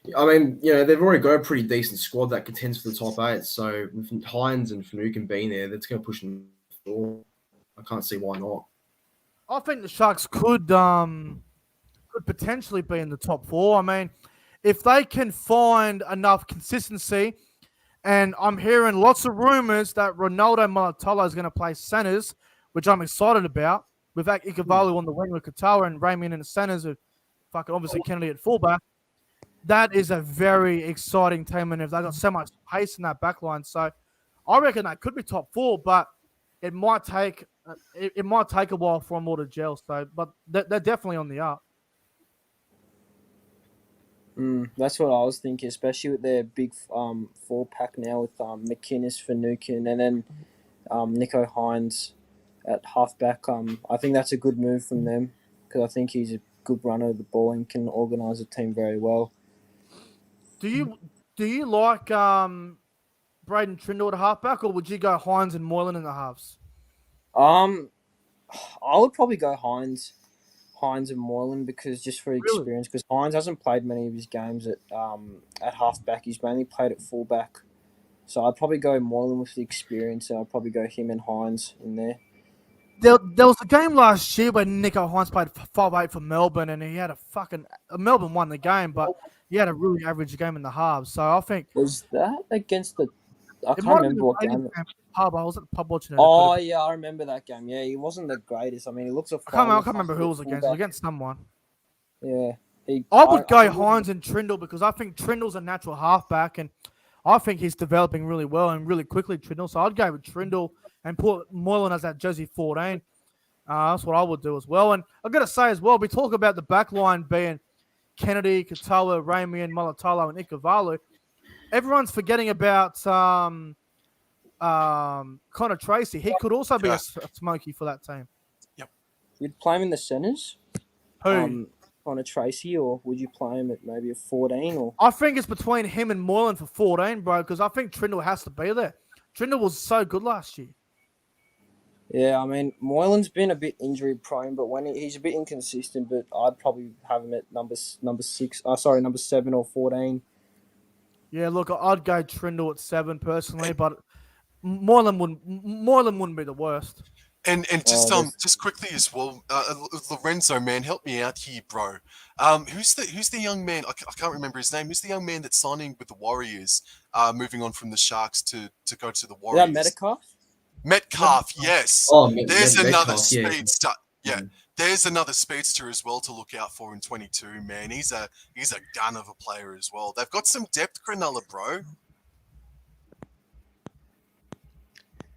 they've already got a pretty decent squad that contends for the top 8. So with Hines and Finucane being there, that's going to push them. I can't see why not. I think the Sharks could potentially be in the top 4. I mean, if they can find enough consistency, and I'm hearing lots of rumors that Ronaldo Mulatalo is going to play centers, which I'm excited about. With Icavalu on the wing with Katoa and Raymond in the centers with fucking obviously Kennedy at fullback. That is a very exciting team, and if they got so much pace in that back line. So I reckon that could be top 4, but it might take a while for them all to gel. So, but they're definitely on the up. That's what I was thinking, especially with their big 4-pack now with McInnes, Finucane, and then Nico Hines at halfback. I think that's a good move from them because I think he's a good runner of the ball and can organise a team very well. Do you like Braden Trindle at halfback, or would you go Hines and Moylan in the halves? I would probably go Hines and Moylan because just for experience. Because Hines hasn't played many of his games at halfback. He's mainly played at fullback. So I'd probably go Moylan with the experience, and I'd probably go him and Hines in there. There was a game last year where Nico Hines played 5'8" for Melbourne, and he had Melbourne won the game, but he had a really average game in the halves. So I think Was that against the? I can't remember what game. Pub. I was at the pub watching it. Oh yeah, I remember that game. Yeah, he wasn't the greatest. I mean, he looks a. I can't remember who it was against. It was against someone. Yeah, I would go Hines and Trindle because I think Trindle's a natural halfback, and I think he's developing really well and really quickly, Trindle. So I'd go with Trindle and put Moylan as that jersey 14. That's what I would do as well. And I've got to say as well, we talk about the back line being Kennedy, Katoa, Ramian, Mulatalo, and Icavalu. Everyone's forgetting about Connor Tracy, he could also be Yeah. a smoky for that team. You'd play him in the centres, Who? Connor Tracy, or would you play him at maybe a 14? Or I think it's between him and Moylan for 14, bro, because I think Trindle has to be there. Trindle was so good last year. yeah, I mean Moylan's been a bit injury prone, but when he's a bit inconsistent. But I'd probably have him at number 6. Number 7 or 14. Yeah, look, I'd go Trindle at 7 personally, but Moylan wouldn't be the worst. And just Oh, just quickly as well, Lorenzo, man, help me out here, bro. Who's the young man? I can't remember his name. Who's the young man that's signing with the Warriors? Moving on from the Sharks to go to the Is Warriors. that Metcalf? Metcalf, yes. Oh, There's another Metcalf, yeah. speedster. Yeah, Mm. there's another speedster as well to look out for in 22. Man, he's a gun of a player as well. They've got some depth, Cronulla, bro.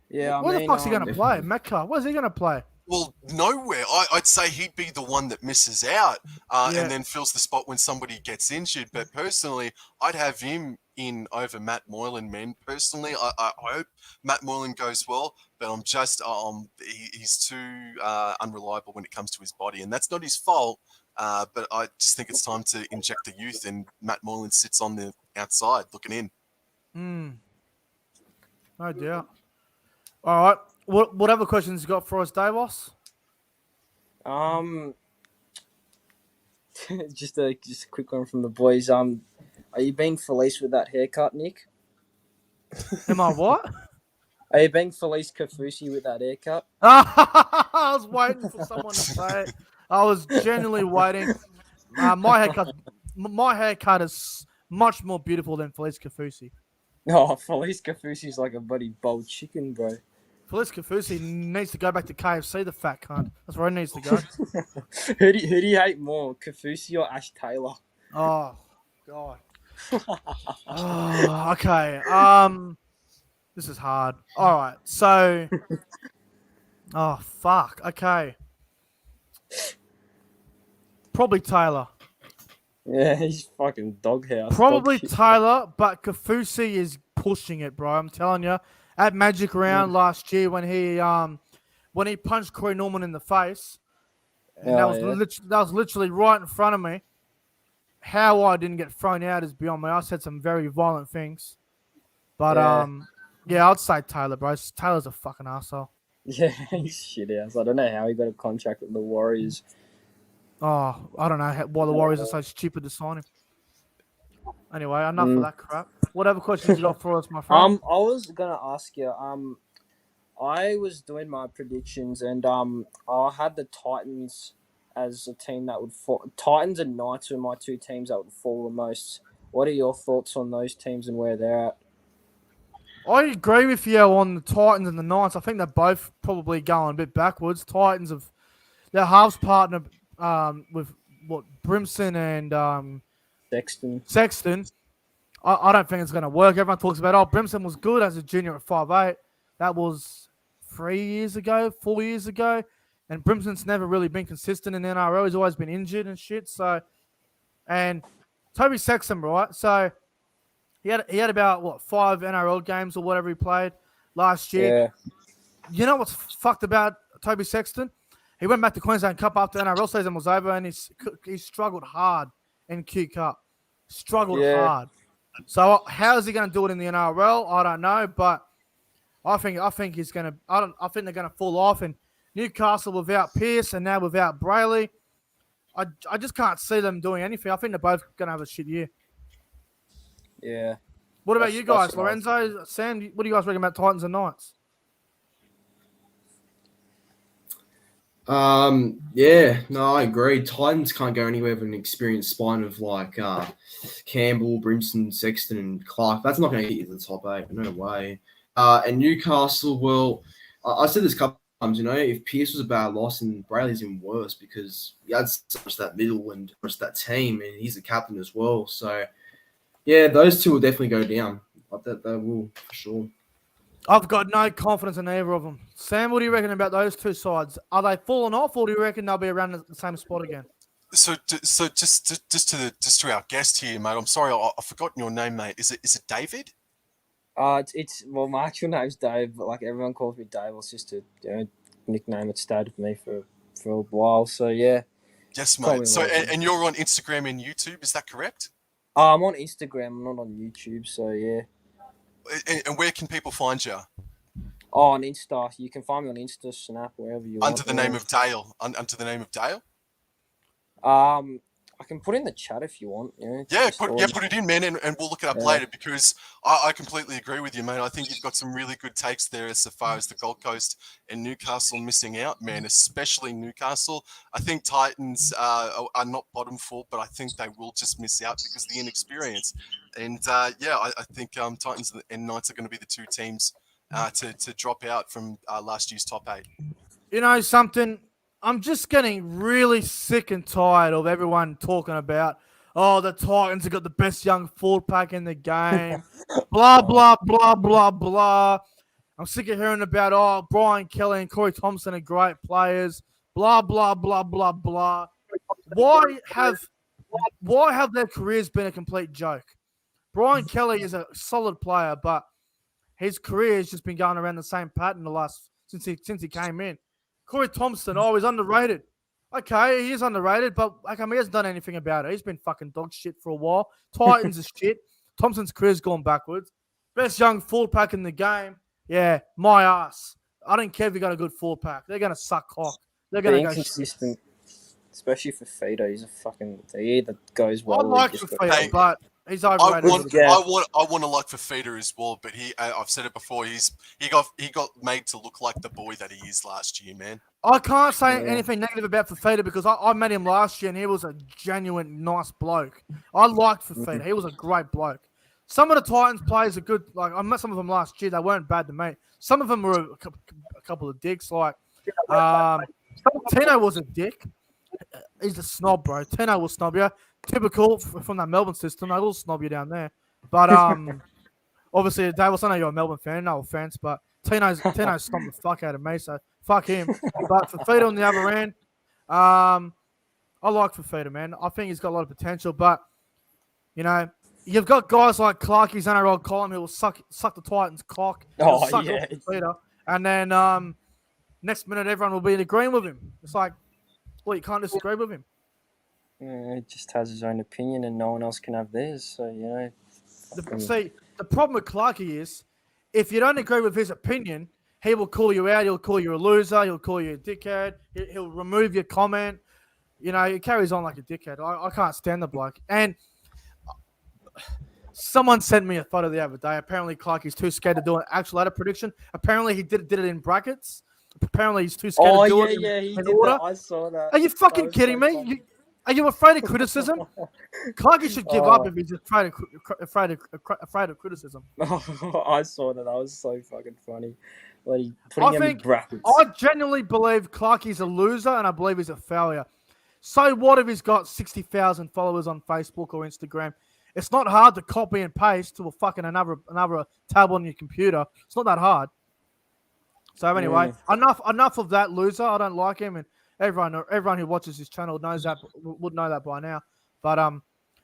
Yeah, Where the fuck's he going to play? definitely. Metcalf, where's he going to play? Well, nowhere. I'd say he'd be the one that misses out Yeah. and then fills the spot when somebody gets injured. But personally, I'd have him in over Matt Moylan, man. Personally, I hope Matt Moylan goes well, but I'm just he's too unreliable when it comes to his body, and that's not his fault. But I just think it's time to inject the youth, and Matt Moylan sits on the outside looking in. No doubt. All right. What other questions you got for us, Davos? Just a quick one from the boys. Are you being Felice with that haircut, Nick? Am I what? Are you being Felice Kafusi with that haircut? I was waiting for someone to say it. I was genuinely waiting. My haircut is much more beautiful than Felice Kafusi. Oh, Felice Kafusi's like a bloody boiled chicken, bro. Felice Kafusi needs to go back to KFC, the fat cunt. That's where he needs to go. Who do you hate more, Kafusi or Ash Taylor? Oh, God. Oh, okay. This is hard. All right. So, oh, fuck. Okay. Probably Taylor. Yeah, he's fucking doghouse. Probably dog shit. Taylor, but Kafusi is pushing it, bro. I'm telling you. At Magic Round last year when he punched Corey Norman in the face, and that was literally right in front of me. How I didn't get thrown out is beyond me. I said some very violent things. But yeah, I'd say Taylor, bro. Taylor's a fucking asshole. Yeah, he's shit ass. I don't know how he got a contract with the Warriors. Oh, I don't know why the Warriors are so stupid to sign him. Anyway, enough of that crap. What other questions you got for us, my friend? I was gonna ask you. I was doing my predictions, and I had the Titans as a team that would fall. Titans and Knights were my two teams that would fall the most. What are your thoughts on those teams and where they're at? I agree with you on the Titans and the Knights. I think they're both probably going a bit backwards. Titans have their halves partner with Brimson and Sexton. I don't think it's going to work. Everyone talks about, Brimson was good as a junior at 5'8". That was 4 years ago. And Brimson's never really been consistent in the NRL. He's always been injured and shit. So, and Toby Sexton, right? So he had about 5 NRL games or whatever he played last year. Yeah. You know what's fucked about Toby Sexton? He went back to Queensland Cup after the NRL season was over, and he struggled hard in Q Cup. Struggled hard. So how is he going to do it in the NRL? I don't know, but I think he's going to. I think they're going to fall off. And Newcastle without Pearce and now without Brayley, I just can't see them doing anything. I think they're both going to have a shit year. Yeah. What about you guys, Lorenzo, Sam? What do you guys reckon about Titans and Knights? Yeah, no, I agree. Titans can't go anywhere with an experienced spine of Campbell, Brimson, Sexton, and Clark. That's not going to get you to the top 8. No way. And Newcastle, well, I said this a couple times, if Pearce was a bad loss, and Brayley's even worse because he had so much that middle and so much that team, and he's the captain as well. So, yeah, those two will definitely go down. They will, for sure. I've got no confidence in either of them. Sam, what do you reckon about those two sides? Are they falling off, or do you reckon they'll be around the same spot again? So just to our guest here, mate. I'm sorry, I've forgotten your name, mate. Is it David? It's well, my actual name's Dave, but like everyone calls me Dave. It's just a nickname that stayed with me for a while. So yeah, Yes, call me mate. So, whatever. and you're on Instagram and YouTube, is that correct? I'm on Instagram, I'm not on YouTube. So yeah. And where can people find you? Oh, on Insta, you can find me on Insta, Snap, wherever you Under want. the name of Dale. Under the name of Dale. I can put in the chat if you want. Yeah, just put it in, man, and we'll look it up Yeah. later because I completely agree with you, mate. I think you've got some really good takes there as far as the Gold Coast and Newcastle missing out, man, especially Newcastle. I think Titans are not bottom four, but I think they will just miss out because of the inexperience. And yeah, I think Titans and Knights are going to be the two teams to drop out from last year's top 8. You know something? I'm just getting really sick and tired of everyone talking about, oh, the Titans have got the best young forward pack in the game. Blah, blah, blah, blah, blah. I'm sick of hearing about, oh, Brian Kelly and Corey Thompson are great players. Blah, blah, blah, blah, blah. Why have their careers been a complete joke? Brian Kelly is a solid player, but his career has just been going around the same pattern since he came in. Corey Thompson, he's underrated. Okay, he is underrated, but he hasn't done anything about it. He's been fucking dog shit for a while. Titans is shit. Thompson's career's gone backwards. Best young forward pack in the game. Yeah, my ass. I don't care if you got a good forward pack. They're gonna suck cock. They're gonna go inconsistent, especially for Fito. He's a fucking. He either goes well. I like Fito, but he's overrated. I want to like Fafita as well, but I've said it before. He got made to look like the boy that he is last year, man. I can't say anything negative about Fafita because I met him last year and he was a genuine nice bloke. I liked Fafita. He was a great bloke. Some of the Titans players are good. Like I met some of them last year. They weren't bad to me. Some of them were a couple of dicks. Like Tino was a dick. He's a snob, bro. Tino will snob you. Typical from that Melbourne system. They will snob you down there. But obviously, Davis, I know you're a Melbourne fan. No offense, but Tino's stomped the fuck out of me, so fuck him. But Fafita on the other end, I like Fafita, man. I think he's got a lot of potential, but you know, you've got guys like Clarkie's NRL column who will suck the Titans' cock. Suck off Fafita, and then next minute everyone will be in agreement with him. It's like, well, you can't disagree with him. He just has his own opinion, and no one else can have theirs. So you know. See, the problem with Clarkie is, if you don't agree with his opinion, he will call you out. He'll call you a loser. He'll call you a dickhead. He'll remove your comment. You know, he carries on like a dickhead. I can't stand the bloke. And someone sent me a photo the other day. Apparently, Clarkie's too scared to do an actual ladder prediction. Apparently, he did it in brackets. Apparently, he's too scared to do it he in did order. that. I saw that. Are you fucking kidding me? Are you afraid of criticism? Clarkie should give up if he's afraid of criticism. I saw that. That was so fucking funny. Like putting him in brackets. I genuinely believe Clarkie's a loser, and I believe he's a failure. So what if he's got 60,000 followers on Facebook or Instagram? It's not hard to copy and paste to a fucking another tab on your computer. It's not that hard. So anyway, enough of that loser. I don't like him, and everyone who watches this channel knows that would know that by now. But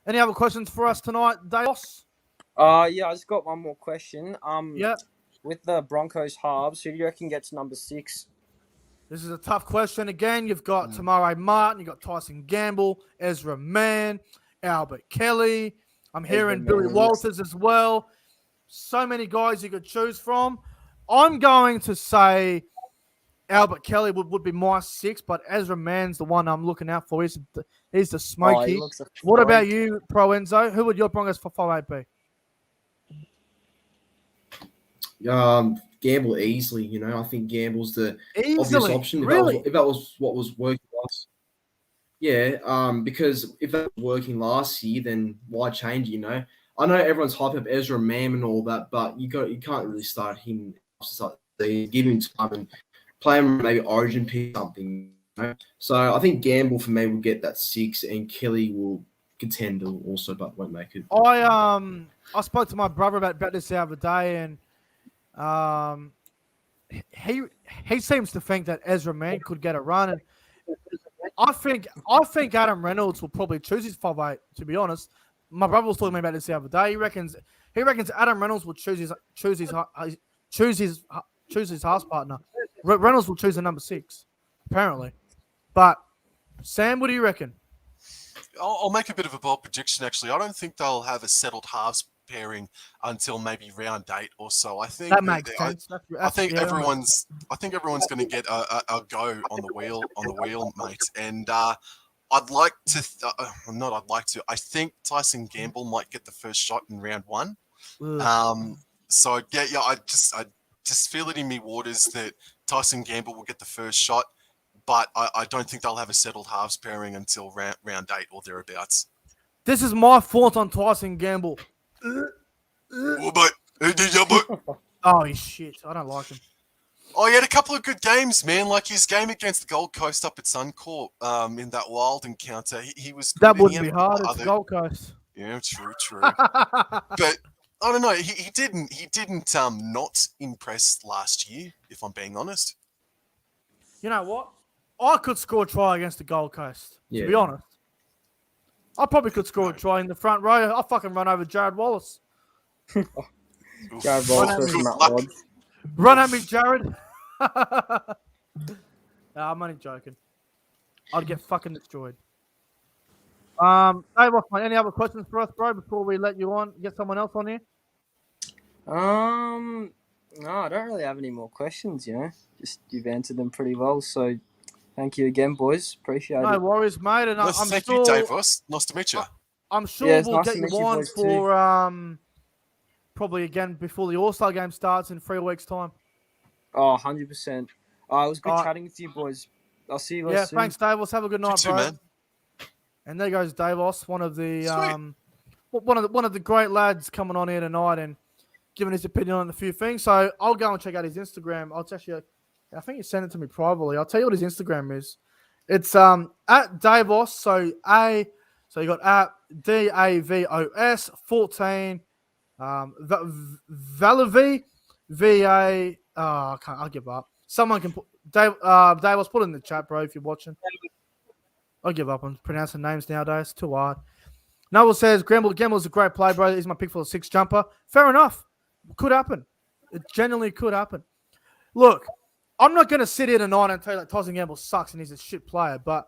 any other questions for us tonight, Dalos? Yeah, I just got one more question. Yeah. With the Broncos halves, who do you reckon gets number 6? This is a tough question. Again, you've got Tamare Martin, you've got Tyson Gamble, Ezra Mann, Albert Kelly. I'm hearing Billy Walters as well. So many guys you could choose from. I'm going to say Albert Kelly would be my 6, but Ezra Mann's the one I'm looking out for. He's the smoky. What about you, ProEnzo? Who would your Broncos for 5'8" be? Gamble easily. You know, I think Gamble's the obvious option. Really? If that was what was working last, because if that was working last year, then why change? You know, I know everyone's hyped up Ezra Mann and all that, but you can't really start him. Give him time and play him maybe Origin pick something. You know? So I think Gamble for me will get that 6, and Kelly will contend also, but won't make it. I spoke to my brother about this the other day, and he seems to think that Ezra Mann could get a run, and I think Adam Reynolds will probably choose his 5'8", to be honest. my brother was talking about this the other day. He reckons Adam Reynolds will choose his half partner. Reynolds will choose the number 6, apparently. But Sam, what do you reckon? I'll make a bit of a bold prediction. Actually, I don't think they'll have a settled halves pairing until maybe round 8 or so. I think That makes sense. I think everyone's going to get a go on the wheel, mate. And I'd like to, I think Tyson Gamble might get the first shot in round 1. So yeah, I just feel it in me waters that Tyson Gamble will get the first shot, but I don't think they'll have a settled halves pairing until round 8 or thereabouts. This is my thoughts on Tyson Gamble. Oh, he's shit. I don't like him. Oh, he had a couple of good games, man. Like his game against the Gold Coast up at Suncorp in that wild encounter. He was good. That wouldn't be hard. It's Gold Coast. Yeah, true. But I don't know. He didn't not impress last year, if I'm being honest. You know what? I could score a try against the Gold Coast, to be honest. I probably could score a try in the front row. I'll fucking run over Jared Wallace. Jared Wallace versus Matt Ward. Run at me, Jared. I'm only joking. I'd get fucking destroyed. Hey, Rothman, any other questions for us, bro, before we let you on? Get someone else on here? No, I don't really have any more questions, Just you've answered them pretty well, so thank you again, boys. Appreciate No it. worries, mate. And I'm Thank sure, you, Davos. Nice to meet you. I'm sure Yeah, it's we'll nice get to meet you you on boys for probably again before the All-Star game starts in 3 weeks' time. Oh, 100%. It was good Alright. chatting with you, boys. I'll see you guys Yeah, soon. thanks, Davos. Have a good night, too, bro. man. And there goes Davos, one of the Sweet. one of the great lads coming on here tonight and giving his opinion on a few things. So I'll go and check out his Instagram. I think he sent it to me privately. I'll tell you what his Instagram is. It's at Davos. So you got at DAVOS 14 Valavi VA. I'll give up. Someone can put Davos, put it in the chat, bro, if you're watching. I'll give up on pronouncing names nowadays. It's too hard. Noel says, Gamble's a great play, bro. He's my pick for the 6 jumper. Fair enough. Could happen. It genuinely could happen. Look, I'm not going to sit here tonight and tell you that Tyson Gamble sucks and he's a shit player, but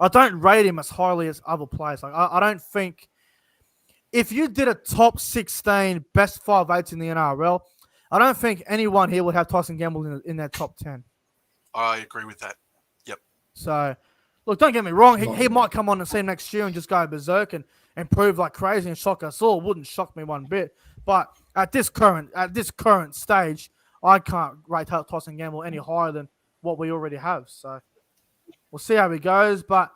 I don't rate him as highly as other players. Like I don't think if you did a top 16 best 5'8" in the NRL, I don't think anyone here would have Tyson Gamble in their top 10. I agree with that. Yep. So, look, don't get me wrong. He might come on the team next year and just go berserk and prove like crazy and shock us all. Wouldn't shock me one bit. But at this current stage, I can't rate Tyson Gamble any higher than what we already have. So we'll see how he goes. But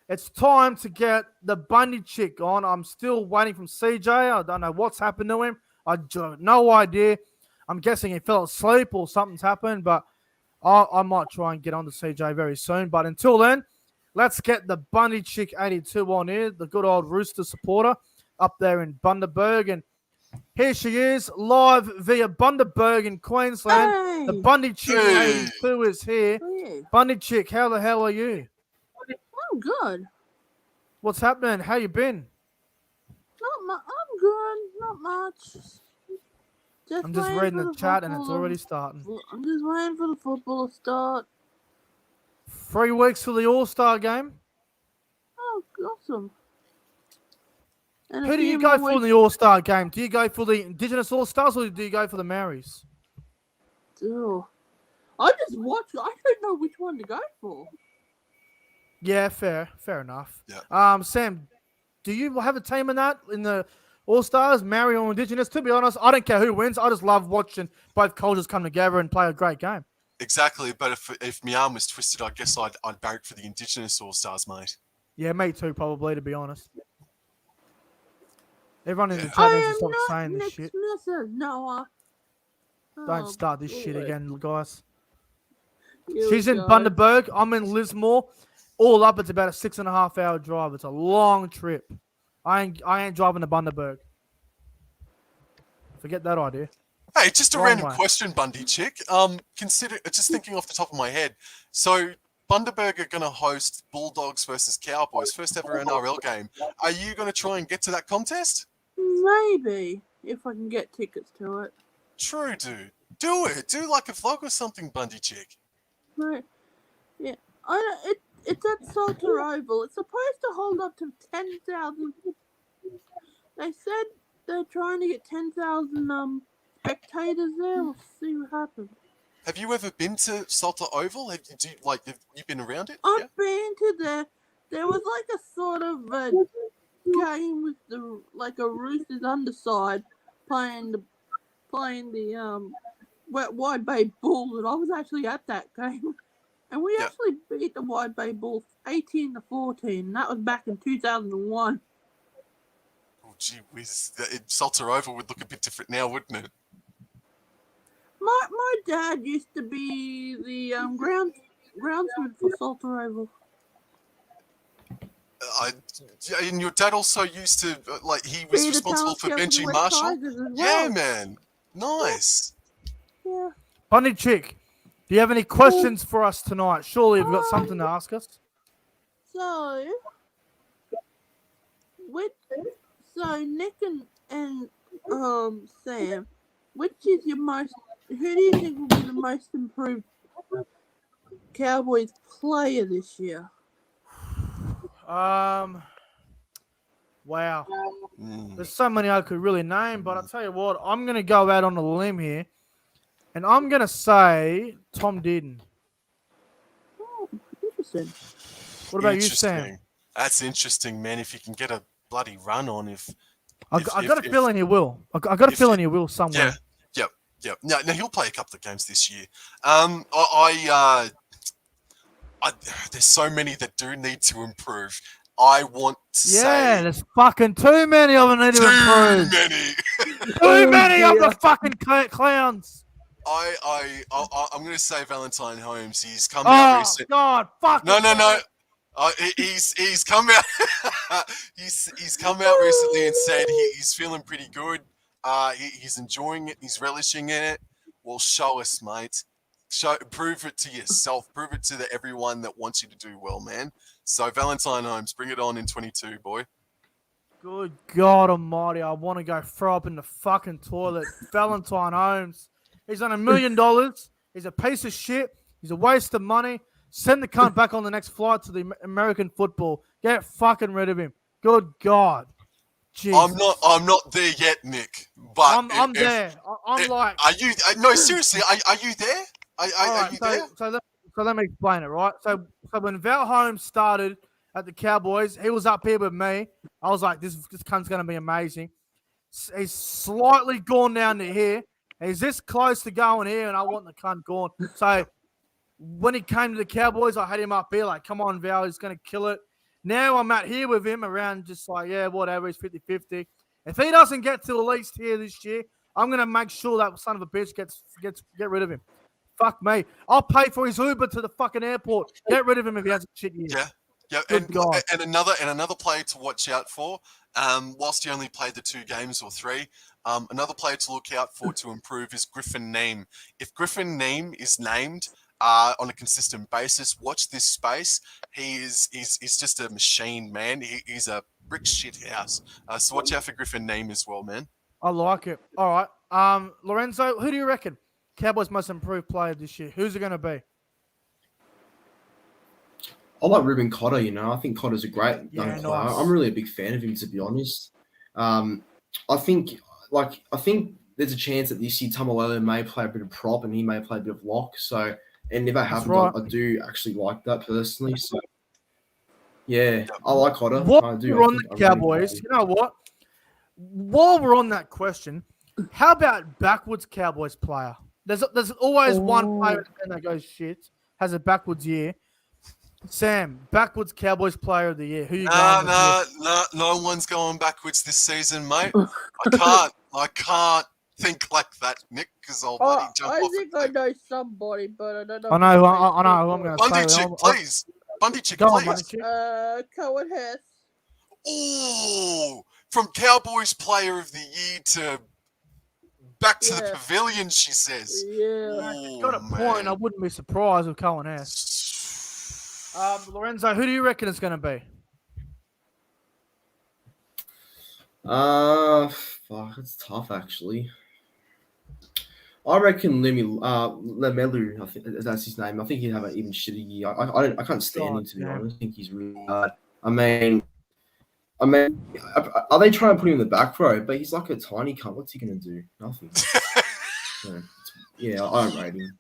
it's time to get the Bundy chick on. I'm still waiting from CJ. I don't know what's happened to him. I have no idea. I'm guessing he fell asleep or something's happened. But I might try and get on to CJ very soon. But until then, let's get the Bundy chick 82 on here, the good old Rooster supporter up there in Bundaberg. And here she is, live via Bundaberg in Queensland. Hey. The Bundy Chick 82 is here. Hey. Bundy Chick, how the hell are you? I'm good. What's happening? How you been? I'm good. Not much. I'm just waiting reading for the chat and it's football. already starting. I'm just waiting for the football to start. 3 weeks for the All-Star game. Oh, awesome. And a Who do you few go more for in the All-Star game? Do you go for the Indigenous All-Stars or do you go for the Maoris? weeks. I just watch. I don't know which one to go for. Yeah, fair enough. Yeah. Sam, do you have a team in the All-Stars, Maori or Indigenous? To be honest, I don't care who wins. I just love watching both cultures come together and play a great game. Exactly. But if my arm was twisted, I guess I'd barrack for the Indigenous All-Stars, mate. Yeah, me too, probably, to be honest. Everyone in the chat needs to stop saying this shit. Mrs. Noah. Don't start this shit again, guys. Here She's we in go. Bundaberg. I'm in Lismore. All up, it's about a 6.5 hour drive. It's a long trip. I ain't driving to Bundaberg. Forget that idea. Hey, just a Wrong random way. question, Bundy chick. Consider just thinking off the top of my head. So Bundaberg are going to host Bulldogs versus Cowboys, first ever NRL game. Are you going to try and get to that contest? Maybe if I can get tickets to it. True, dude. Do it. Do like a vlog or something, Bundy chick. Right. Yeah. It's at Salter Oval. It's supposed to hold up to 10,000. They said they're trying to get 10,000 spectators there. We'll see what happens. Have you ever been to Salter Oval? Have you been around it? I've been to there. There was like a sort of a game with a Roosters underside playing the Wide Bay Bulls, and I was actually at that game. And we actually beat the Wide Bay Bulls 18-14. That was back in 2001. Oh, gee whiz. Salter Oval would look a bit different now, wouldn't it? My dad used to be the groundsman for Salter Oval. And your dad also used to, he was Be the responsible for talent scout benching the West Marshall? Tigers as Yeah, well. man. Nice. Yeah. Bundy Chick, do you have any questions for us tonight? Surely you've got something to ask us. So, Nick and Sam, which is your most? Who do you think will be the most improved Cowboys player this year? Wow. There's so many I could really name, but I'll tell you what, I'm going to go out on a limb here, and I'm going to say Tom Dearden. Oh, interesting. What about you, Sam? That's interesting, man. If you can get a bloody run on, I got a feeling he will. I got a feeling he will somewhere. Yeah. No, he'll play a couple of games this year. There's so many that do need to improve. I want to say there's fucking too many of them need to improve. Too many of the fucking clowns. I'm going to say Valentine Holmes. He's come out recently. Oh God, fuck. No. He's come out. he's come out recently and said he's feeling pretty good. He's enjoying it. He's relishing in it. Well, show us, mate. Prove it to yourself. Prove it to everyone that wants you to do well, man. So Valentine Holmes, bring it on in 22, boy. Good God Almighty! I want to go throw up in the fucking toilet. Valentine Holmes. He's on $1 million. He's a piece of shit. He's a waste of money. Send the cunt back on the next flight to the American football. Get fucking rid of him. Good God. Jesus. I'm not there yet, Nick. But I'm there. I'm like. Are you? No, seriously. Are you there? Are you there? So let me explain it, right? So when Val Holmes started at the Cowboys, he was up here with me. I was like, this cunt's going to be amazing. He's slightly gone down to here. He's this close to going here, and I want the cunt gone. So when he came to the Cowboys, I had him up here like, come on, Val, he's going to kill it. Now I'm out here with him around just like, yeah, whatever, he's 50-50. If he doesn't get to at least here this year, I'm going to make sure that son of a bitch get rid of him. Fuck me. I'll pay for his Uber to the fucking airport. Get rid of him if he hasn't shit yet. Yeah. And another player to watch out for, whilst he only played the 2 games or 3, another player to look out for to improve is Griffin Neame. If Griffin Neame is named on a consistent basis, watch this space. He's just a machine, man. He's a brick shit house. So watch out for Griffin Neame as well, man. I like it. All right. Lorenzo, who do you reckon Cowboys most improved player this year? Who's it going to be? I like Ruben Cotter, I think Cotter's a great young player. Nice. I'm really a big fan of him, to be honest. I think there's a chance that this year Tamalolo may play a bit of prop and he may play a bit of lock. So, and if that happens, right. I do actually like that personally. So, yeah, I like Cotter. While we're on the Cowboys, you know what? While we're on that question, how about backwards Cowboys player? There's always one player that goes shit, has a backwards year. Sam, backwards Cowboys player of the year. Who you going with? No one's going backwards this season, mate. I can't think like that, Nick, because I'll bloody jump off. I think I know somebody, but I don't know. I know who I'm going to say. Bundy chick, please. Bundy chick, Go on, please. Bundy chick. Cohen Hess. Oh, from Cowboys player of the year to back to the pavilion, she says. Yeah. Oh, Got a point. I wouldn't be surprised if Cohen has. Lorenzo, who do you reckon it's going to be? Fuck, it's tough actually. I reckon Lemelu, I think that's his name. I think he'd have an even shitty year. I can't stand him, to be honest. I think he's really bad. I mean, are they trying to put him in the back row? But he's like a tiny cunt. What's he gonna do? Nothing. Yeah, I don't rate him.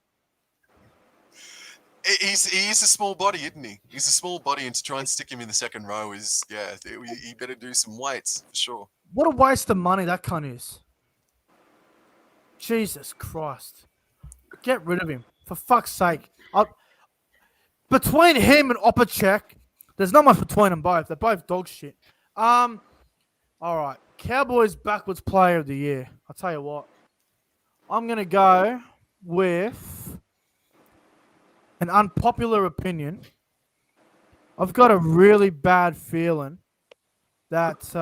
He is a small body, isn't he? He's a small body, and to try and stick him in the second row is, he better do some weights for sure. What a waste of money that cunt is. Jesus Christ. Get rid of him. For fuck's sake. Between him and Opacek, there's not much between them both. They're both dog shit. All right. Cowboys backwards player of the year. I'll tell you what. I'm going to go with an unpopular opinion. I've got a really bad feeling that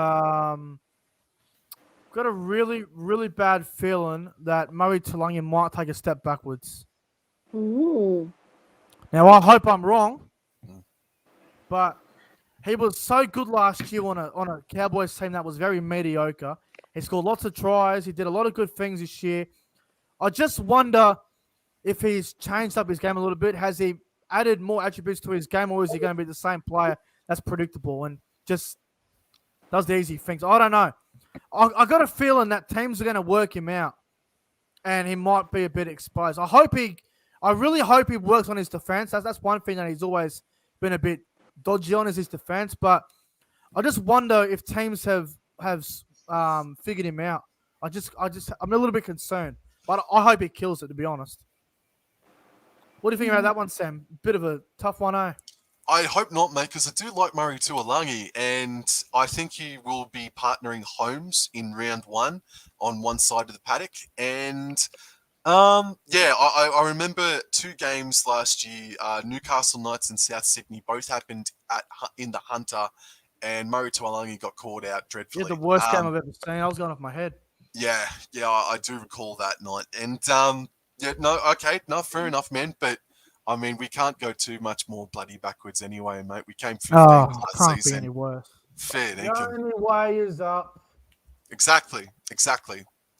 Murray Talangi might take a step backwards. Ooh. Now, I hope I'm wrong, but he was so good last year on a Cowboys team that was very mediocre. He scored lots of tries. He did a lot of good things this year. I just wonder if he's changed up his game a little bit. Has he added more attributes to his game, or is he going to be the same player that's predictable and just does the easy things? I don't know. I got a feeling that teams are going to work him out, and he might be a bit exposed. I really hope he works on his defense. That's one thing that he's always been a bit dodgy on, is his defense. But I just wonder if teams have figured him out. I'm a little bit concerned, but I hope he kills it, to be honest. What do you think about that one, Sam? Bit of a tough one, eh? I hope not, mate, because I do like Murray Tuolangi, and I think he will be partnering Holmes in round one on one side of the paddock. And I remember 2 games last year, Newcastle Knights and South Sydney, both happened in the Hunter, and Murray Tuolangi got caught out dreadfully. Yeah, the worst game I've ever seen. I was going off my head. Yeah, I do recall that night. And fair enough, man. But I mean, we can't go too much more bloody backwards anyway, mate. We came 15th last can't season. Be any worse. Fair The dinkum. only way is up. Exactly.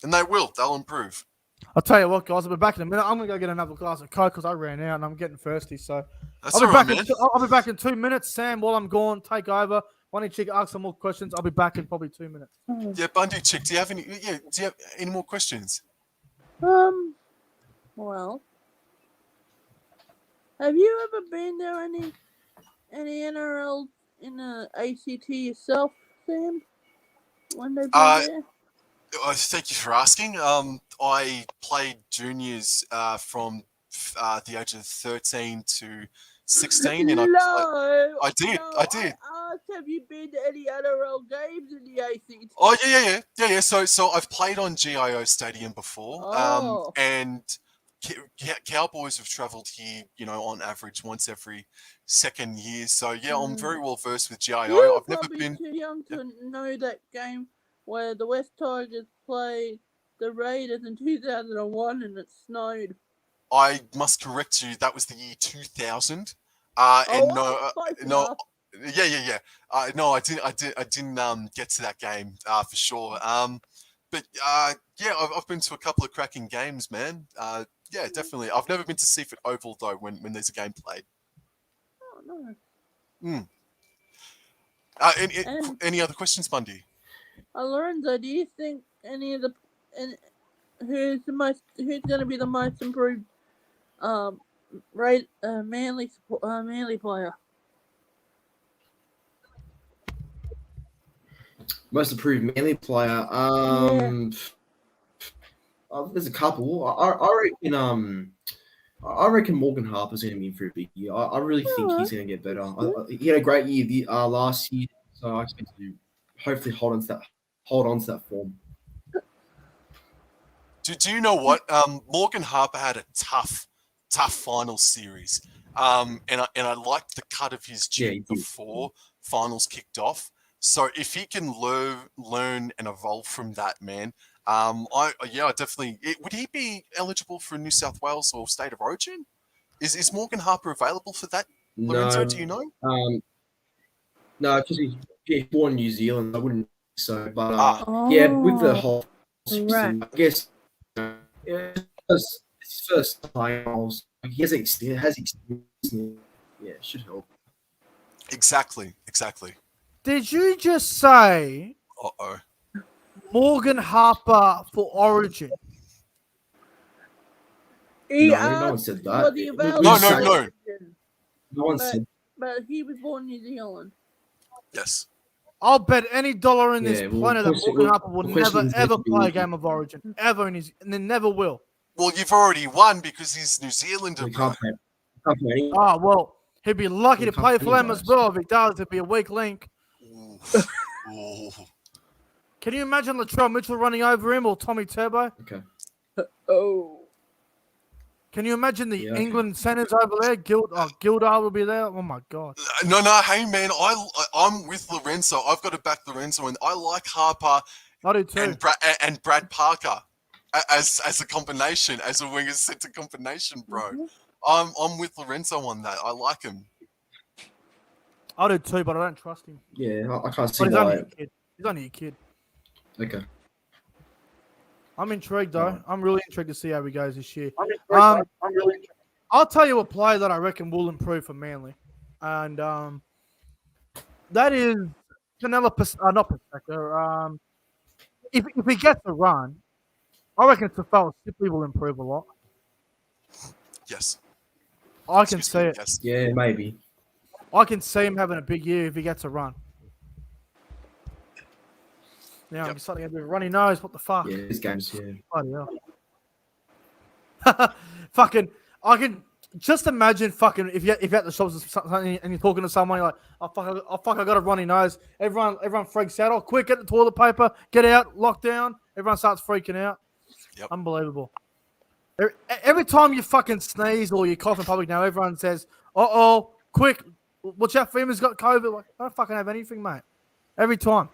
And they'll improve. I'll tell you what, guys. I'll be back in a minute. I'm going to go get another glass of Coke because I ran out and I'm getting thirsty. So That's I'll all right, be man. I'll be back in 2 minutes. Sam, while I'm gone, take over. Why don't you ask some more questions? I'll be back in probably 2 minutes. Yeah, Bundy Chick, do you have any more questions? Well, have you ever been there any NRL in the ACT yourself, Sam? When they've been there? Thank you for asking. I played juniors from the age of 13 to 16, and I did. I asked, have you been to any NRL games in the ACT? Oh yeah. So I've played on GIO Stadium before, and Cowboys have travelled here, on average once every second year. So yeah, I'm very well versed with GIO. You're I've never been too young to know that game where the West Tigers played the Raiders in 2001 and it snowed. I must correct you. That was the year 2000. Yeah. No, I didn't get to that game for sure. But I've been to a couple of cracking games, man. Yeah, definitely. I've never been to Seaford Oval though when there's a game played. Oh no. Any other questions, Bundy? Lorenzo, do you think who's going to be the most improved Manly player? Most improved Manly player. There's a couple. I reckon Morgan Harper's going to be in for a big year. I really think he's going to get better. He had a great year last year, so I expect to hopefully hold on to that form. Do you know what? Morgan Harper had a tough final series, and I liked the cut of his jib before finals kicked off. So if he can learn and evolve from that, man, I definitely. Would he be eligible for New South Wales or State of Origin? Is Morgan Harper available for that Lorenzo, No, do you know? no, because he's born in New Zealand. I wouldn't think so, but Ah. yeah, with the whole Right. system, I guess yeah, it's his first time. He has experience. Yeah, it should help. Exactly. Did you just say Uh-oh. Morgan Harper for Origin? He No, no one asked said for that. the We available No. option, No one but, said. but he was born in New Zealand. Yes. I'll bet any dollar in this Yeah, well, planet that question- Morgan well, Harper will the never questions need ever to be play a legit. game of Origin ever in his, and then never will. Well, you've already won because he's New Zealander, We bro. can't play. Can't play any. Oh well, he'd be lucky We to can't play play for them as guys. well. If he does, it'd be a weak link. Ooh. Ooh. Can you imagine Latrell Mitchell running over him or Tommy Turbo? Okay. Oh. Can you imagine the Yeah, okay. England centers over there? Gildar will be there. Oh my god. No, hey man, I'm with Lorenzo. I've got to back Lorenzo, and I like Harper I do too. and Brad Parker as a combination, as a winger centre combination, bro. I'm with Lorenzo on that. I like him. I do too, but I don't trust him. Yeah, I can't see But he's only why. a kid. He's only a kid. Okay. I'm intrigued though. Alright. I'm really intrigued to see how he goes this year. I'll tell you a player that I reckon will improve for Manly, and that is Canelo. Not Paseka. If he gets a run, I reckon Safal Sipley will improve a lot. Yes. I can Excuse see me, it. Yes. Yeah, maybe. I can see him having a big year if he gets a run. Now I'm Yep. starting to get a runny nose. What the fuck? Yeah, these games. Yeah. Bloody hell. Fucking, I can just imagine fucking if you at the shops or something and you're talking to someone, you're like, oh fuck, I got a runny nose. Everyone freaks out. Oh, quick, get the toilet paper, get out, lockdown. Everyone starts freaking out. Yep. Unbelievable. Every time you fucking sneeze or you cough in public now, everyone says, oh, quick, watch out, Freeman's got COVID. Like, I don't fucking have anything, mate. Every time.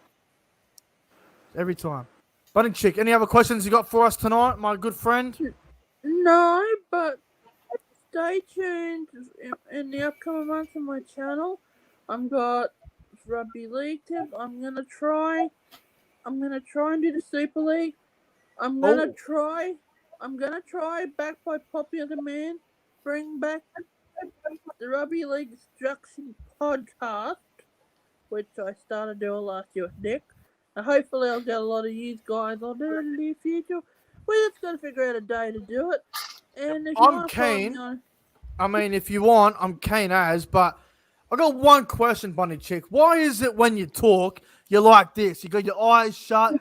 Bunny Chick, any other questions you got for us tonight, my good friend? No, but stay tuned in the upcoming months on my channel. I've got rugby league tips. I'm gonna try and do the Super League. I'm gonna try back by popular demand, bring back the Rugby League Instruction podcast, which I started doing last year with Nick. And hopefully I'll get a lot of you guys on there in the near future. We're just gonna figure out a day to do it. And if you I'm want to follow keen. me on, I mean, if you want, I'm keen as, but I got one question, Bunny Chick. Why is it when you talk, you're like this? You got your eyes shut.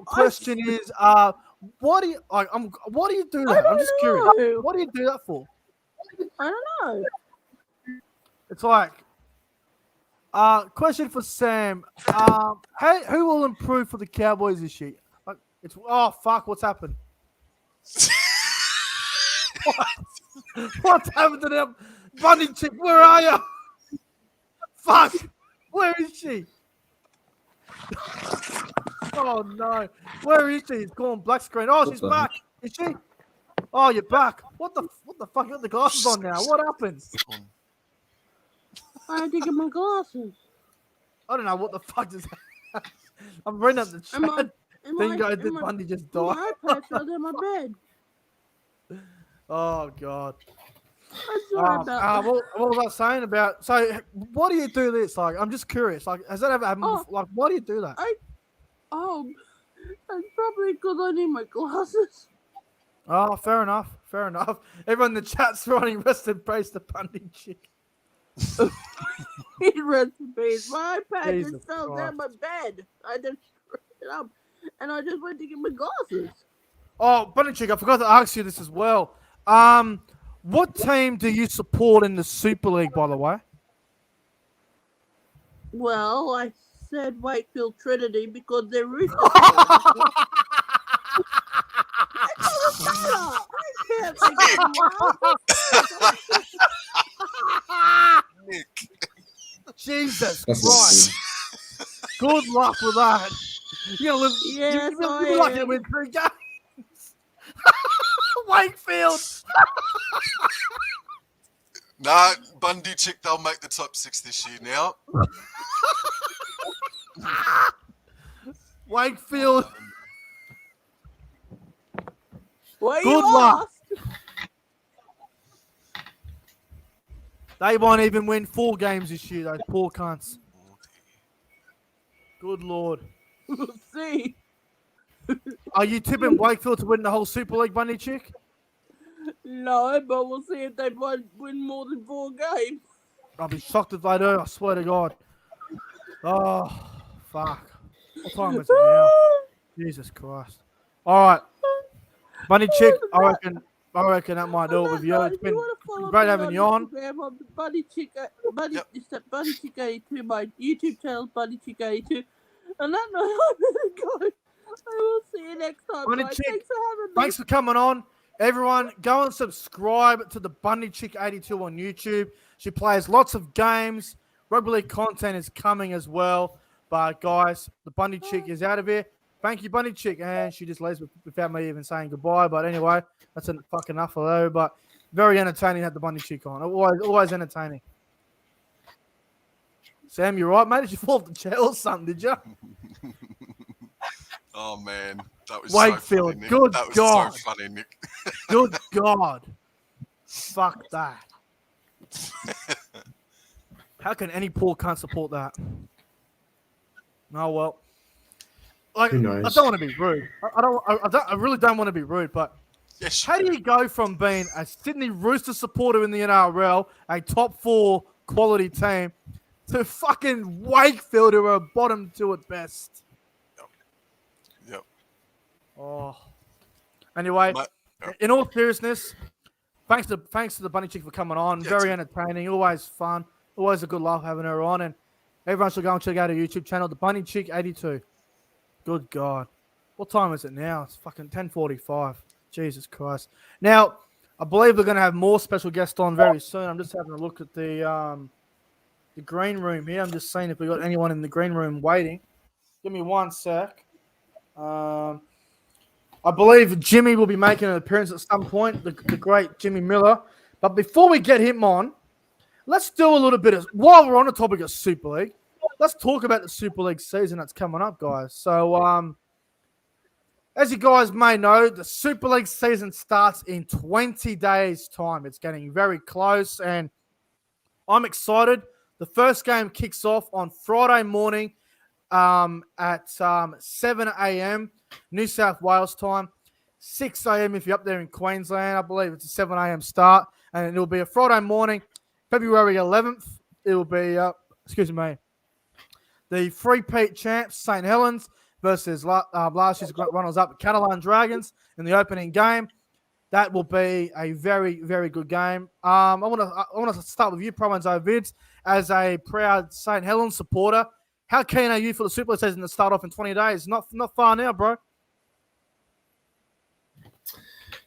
Question is, why do you do that? I'm just curious. know. What do you do that for? I don't know. It's like, question for Sam. Hey, who will improve for the Cowboys this year? Like, what's happened? What's happened to them? Bunny Chick, where are you? Fuck, where is she? Oh no, where is she? It's gone black screen. Oh, she's back. Is she? Oh, you're back. What the fuck? You got the glasses on now. What happened? I had to get my glasses. I don't know what the fuck is that. I'm reading up the chat. Did Bundy just die? My iPad's under my bed. Oh god. I'm sorry about that. What was I saying about? So, why do you do this? Like, I'm just curious. Like, has that ever happened? Oh. Before? Like, why do you do that? That's probably because I need my glasses. Oh, fair enough. Everyone in the chat's writing rest in praise to Bundy Chick. Rest in peace. My iPad Jesus just fell Christ. down my bed. I just screwed it up, and I just went to get my glasses. Oh, Bunny Chick, I forgot to ask you this as well. What team do you support in the Super League, by the way? Well, I said Wakefield Trinity because they're ruthless. I can't think of Nick. Jesus That's Christ. Good luck with that. You're gonna live, Yes, you're lucky to I am. win 3 games. Wakefield. Nah, Bundy Chick, they'll make the top 6 this year now. Wakefield. Where Good you luck. asked? They won't even win 4 games this year, those poor cunts. Good Lord. We'll see. Are you tipping Wakefield to win the whole Super League, Bundy Chick? No, but we'll see if they win more than 4 games. I'll be shocked if they do, I swear to God. Oh, fuck. What time is it now? Jesus Christ. All right. Bundy Chick, I reckon that might do it with you. It's been great having you on. Bunny Chick, it's that Bunny Chick 82. My YouTube channel is Bunny Chick 82. And that night I'm gonna go. I will see you next time. Bunny Guys. Chick, Thanks for having me. thanks for coming on. Everyone, go and subscribe to the Bundy Chick 82 on YouTube. She plays lots of games. Rugby league content is coming as well. But guys, the Bundy Chick is out of here. Thank you, Bundy Chick. And she just leaves without me even saying goodbye. But anyway, that's fucking enough of her. But very entertaining to have the Bundy Chick on. Always entertaining. Sam, you right, mate? Did you fall off the chair or something, did you? Oh, man. That was Wakefield, so funny, Nick. good That was God. so funny, Nick. Good God. Fuck that. How can any poor cunt support that? No, well. Like, Who knows? I don't want to be rude. I really don't want to be rude, but Yes, how do you go from being a Sydney Rooster supporter in the NRL, a top 4 quality team, to fucking Wakefield, who are bottom 2 at best? Yep. Oh. Anyway, Mate, in all seriousness, thanks to the Bunny Chick for coming on. Yeah, Very it's- entertaining, always fun, always a good laugh having her on, and everyone should go and check out her YouTube channel, the Bunny Chick 82. Good God, what time is it now? It's fucking 10:45. Jesus Christ. Now, I believe we're going to have more special guests on very soon. I'm just having a look at the green room here. I'm just seeing if we got anyone in the green room waiting. Give me one sec. I believe Jimmy will be making an appearance at some point, the great Jimmy Miller. But before we get him on, let's do a little bit of, while we're on the topic of Super League, let's talk about the Super League season that's coming up, guys. So, as you guys may know, the Super League season starts in 20 days' time. It's getting very close, and I'm excited. The first game kicks off on Friday morning at 7 a.m. New South Wales time, 6 a.m. if you're up there in Queensland. I believe it's a 7 a.m. start, and it will be a Friday morning, February 11th. It will be, the three-peat champs, St. Helens, versus last year's runners-up, Catalan Dragons, in the opening game. That will be a very, very good game. I want to start with you, ProEnzo Vidz, as a proud St. Helens supporter. How keen are you for the Super League season to start off in 20 days? Not far now, bro.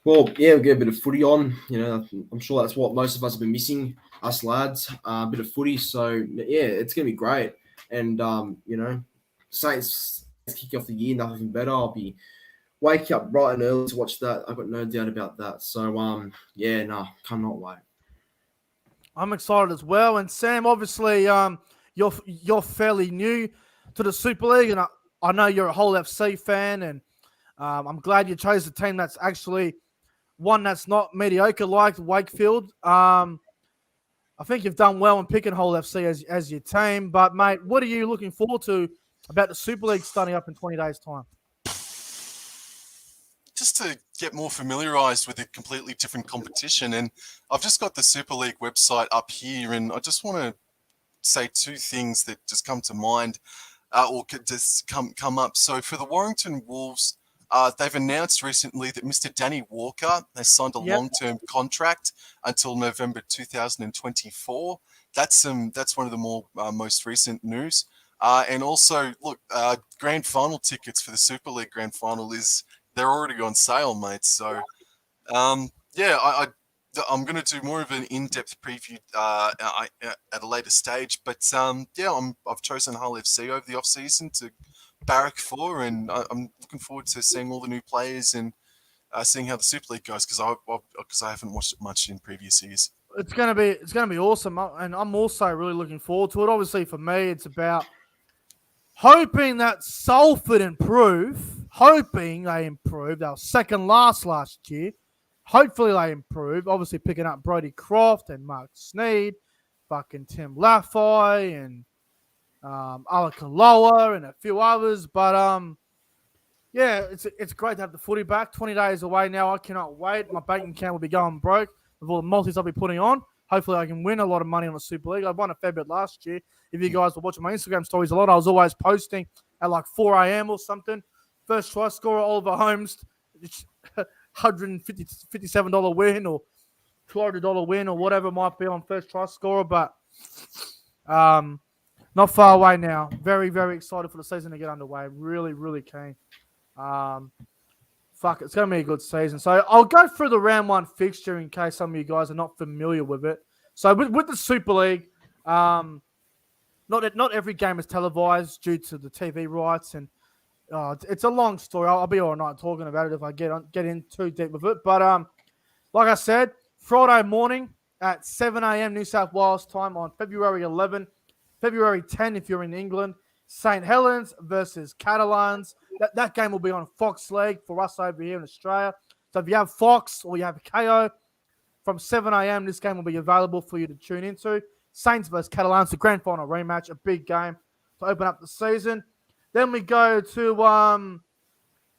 Well, yeah, we'll get a bit of footy on. You know, I'm sure that's what most of us have been missing, us lads. A bit of footy. So, yeah, it's going to be great. And, you know, Saints kick off the year, nothing better. I'll be waking up bright and early to watch that. I've got no doubt about that. So, yeah, cannot wait. I'm excited as well. And Sam, obviously, you're fairly new to the Super League, and I know you're a whole FC fan, and I'm glad you chose a team that's actually one that's not mediocre like Wakefield. I think you've done well in picking Whole FC as your team. But, mate, what are you looking forward to about the Super League starting up in 20 days' time? Just to get more familiarised with a completely different competition. And I've just got the Super League website up here, and I just want to say 2 things that just come to mind or could just come up. So for the Warrington Wolves, they've announced recently that Mr. Danny Walker has signed a long-term contract until November 2024. That's one of the more most recent news. And also, look, grand final tickets for the Super League grand final they're already on sale, mate. So, yeah, I'm going to do more of an in-depth preview at a later stage. But yeah, I've chosen Hull FC over the off-season to barrack for, and I'm looking forward to seeing all the new players and seeing how the Super League goes because I haven't watched it much in previous years. It's gonna be awesome, and I'm also really looking forward to it. Obviously, for me, it's about hoping that Salford improve. Hoping they improve. They were second last year. Hopefully they improve. Obviously, picking up Brody Croft and Mark Sneed, fucking Tim Laffey and Alakaloa and a few others. But yeah, it's great to have the footy back. 20 days away now. I cannot wait. My bank account will be going broke with all the multis I'll be putting on. Hopefully, I can win a lot of money on the Super League. I won a fair bit last year. If you guys were watching my Instagram stories a lot, I was always posting at like 4 a.m. or something. First try scorer, Oliver Holmes, $157 win or $200 win or whatever it might be on first try scorer. But not far away now. Very, very excited for the season to get underway. Really, really keen. It's going to be a good season. So I'll go through the round one fixture in case some of you guys are not familiar with it. So with the Super League, not every game is televised due to the TV rights, and it's a long story. I'll be all night talking about it if I get in too deep with it. But like I said, Friday morning at 7 a.m. New South Wales time on February 11, February 10 if you're in England, St. Helens versus Catalans. That game will be on Fox League for us over here in Australia. So if you have Fox or you have KO, from 7 a.m. this game will be available for you to tune into. Saints versus Catalans, the grand final rematch, a big game to open up the season. Then we go to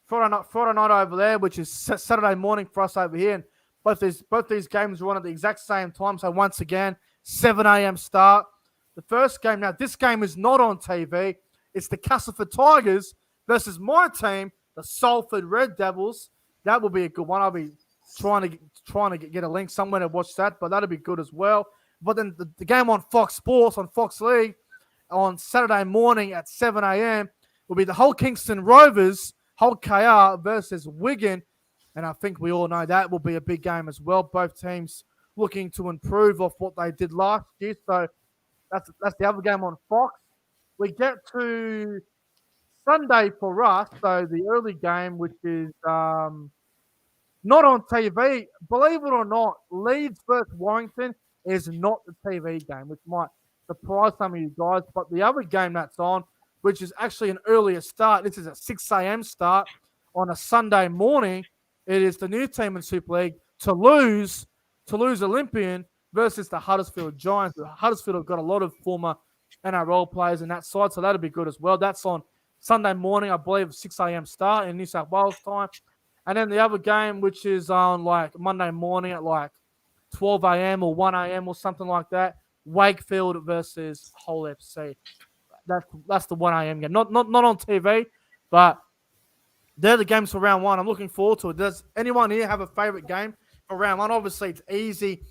Friday night over there, which is Saturday morning for us over here. And both these games run at the exact same time. So once again, 7 a.m. start. The first game, now this game is not on TV. It's the Castleford Tigers versus my team, the Salford Red Devils. That will be a good one. I'll be trying to get a link somewhere to watch that, but that'll be good as well. But then the game on Fox Sports, on Fox League, on Saturday morning at 7 a.m. will be the Hull Kingston Rovers, Hull KR versus Wigan. And I think we all know that will be a big game as well. Both teams looking to improve off what they did last year. So that's the other game on Fox. We get to Sunday for us, so the early game, which is not on TV. Believe it or not, Leeds versus Warrington is not the TV game, which might surprise some of you guys. But the other game that's on, which is actually an earlier start, this is a 6 a.m. start on a Sunday morning. It is the new team in Super League, Toulouse Olympian versus the Huddersfield Giants. Huddersfield have got a lot of former NRL players in that side, so that'll be good as well. That's on Sunday morning, I believe, 6 a.m. start in New South Wales time. And then the other game, which is on like Monday morning at like 12 a.m. or 1 a.m. or something like that, Wakefield versus Hull FC. That's the 1 a.m. game. Not on TV, but they're the games for round one. I'm looking forward to it. Does anyone here have a favourite game for round one? Obviously, it's easy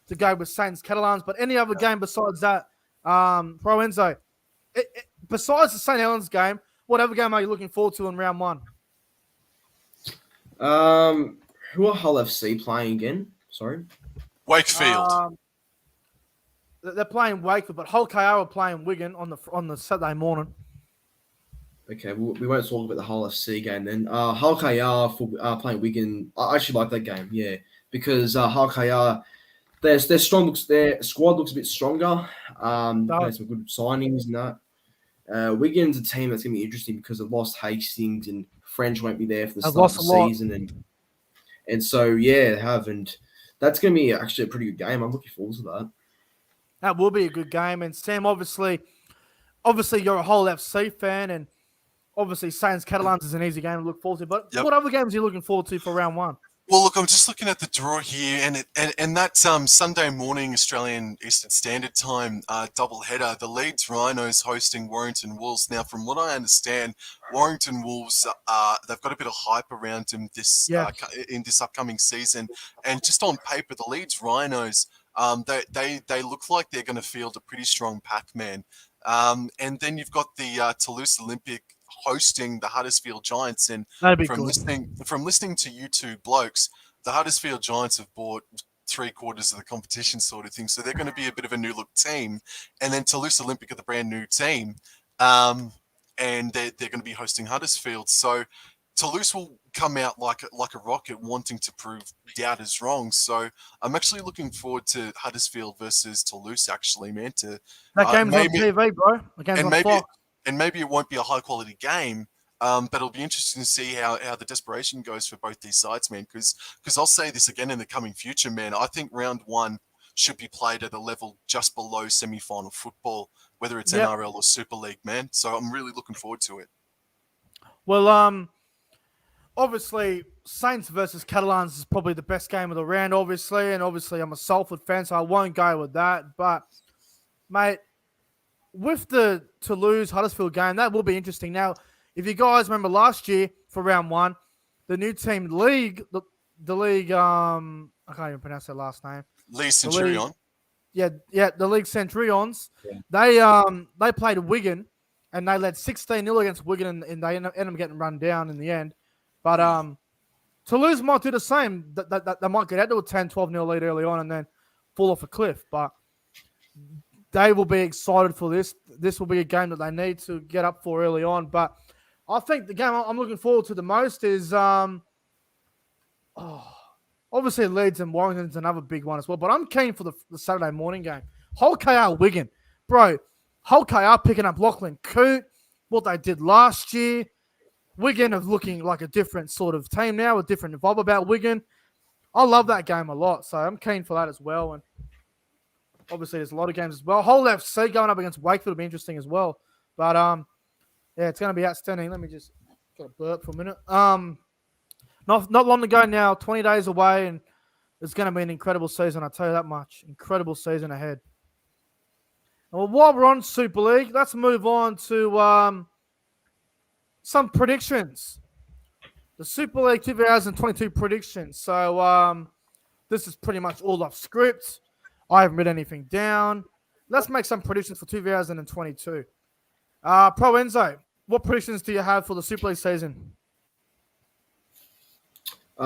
to go with Saints Catalans, but any other game besides that, ProEnzo, besides the St. Helens game, what other game are you looking forward to in round one? Who are Hull FC playing again? Sorry. Wakefield. They're playing Wakefield, but Hull KR are playing Wigan on the Saturday morning. Okay, we won't talk about the Hull FC game then. Hull KR playing Wigan. I actually like that game, yeah, because Hull KR, their squad looks a bit stronger. Had some good signings and that. Wigan's a team that's going to be interesting because they've lost Hastings and French won't be there for the start of the season, and so yeah, they have, and that's going to be actually a pretty good game. I'm looking forward to that. That will be a good game, and Sam, obviously you're a Hull FC fan, and obviously Saints Catalans is an easy game to look forward to. But What other games are you looking forward to for round one? Well, look, I'm just looking at the draw here, and that's Sunday morning Australian Eastern Standard Time doubleheader. The Leeds Rhinos hosting Warrington Wolves. Now, from what I understand, Warrington Wolves they've got a bit of hype around them in this upcoming season, and just on paper, the Leeds Rhinos they look like they're going to field a pretty strong pack, man. And then you've got the Toulouse Olympic hosting the Huddersfield Giants, and from listening to you two blokes, the Huddersfield Giants have bought 3/4 of the competition, sort of thing. So they're going to be a bit of a new look team, and then Toulouse Olympic are the brand new team, and they're going to be hosting Huddersfield. So Toulouse will come out like a rocket, wanting to prove doubters wrong. So I'm actually looking forward to Huddersfield versus Toulouse. Actually, man, That game's on maybe TV, bro. The game's on Fox. maybe it won't be a high quality game. But it'll be interesting to see how the desperation goes for both these sides, man. Because I'll say this again in the coming future, man. I think round one should be played at a level just below semi-final football, whether it's NRL or Super League, man. So I'm really looking forward to it. Well, obviously, Saints versus Catalans is probably the best game of the round, obviously. And obviously, I'm a Salford fan, so I won't go with that. But, mate, with the Toulouse-Huddersfield game, that will be interesting. Now, if you guys remember last year for round one, the new team league, the league, I can't even pronounce their last name. Lee Centurion. The league Centurions. Yeah. They played Wigan, and they led 16-0 against Wigan, and they ended up getting run down in the end. But Toulouse might do the same. They might get out to a 10-12-0 lead early on and then fall off a cliff. But they will be excited for this. This will be a game that they need to get up for early on. But I think the game I'm looking forward to the most is obviously Leeds and Warrington's another big one as well. But I'm keen for the Saturday morning game. Hull KR Wigan. Bro, Hull KR picking up Lachlan Coote, what they did last year. Wigan are looking like a different sort of team now, a different vibe about Wigan. I love that game a lot, so I'm keen for that as well. And obviously there's a lot of games as well. Hull FC going up against Wakefield will be interesting as well. But yeah, it's going to be outstanding. Let me just get a burp for a minute. Not long to go now, 20 days away, and it's going to be an incredible season, I'll tell you that much. Incredible season ahead. Well, while we're on Super League, let's move on to some predictions. The Super League 2022 predictions. So this is pretty much all off script. I haven't written anything down. Let's make some predictions for 2022. ProEnzo, what predictions do you have for the Super League season? Three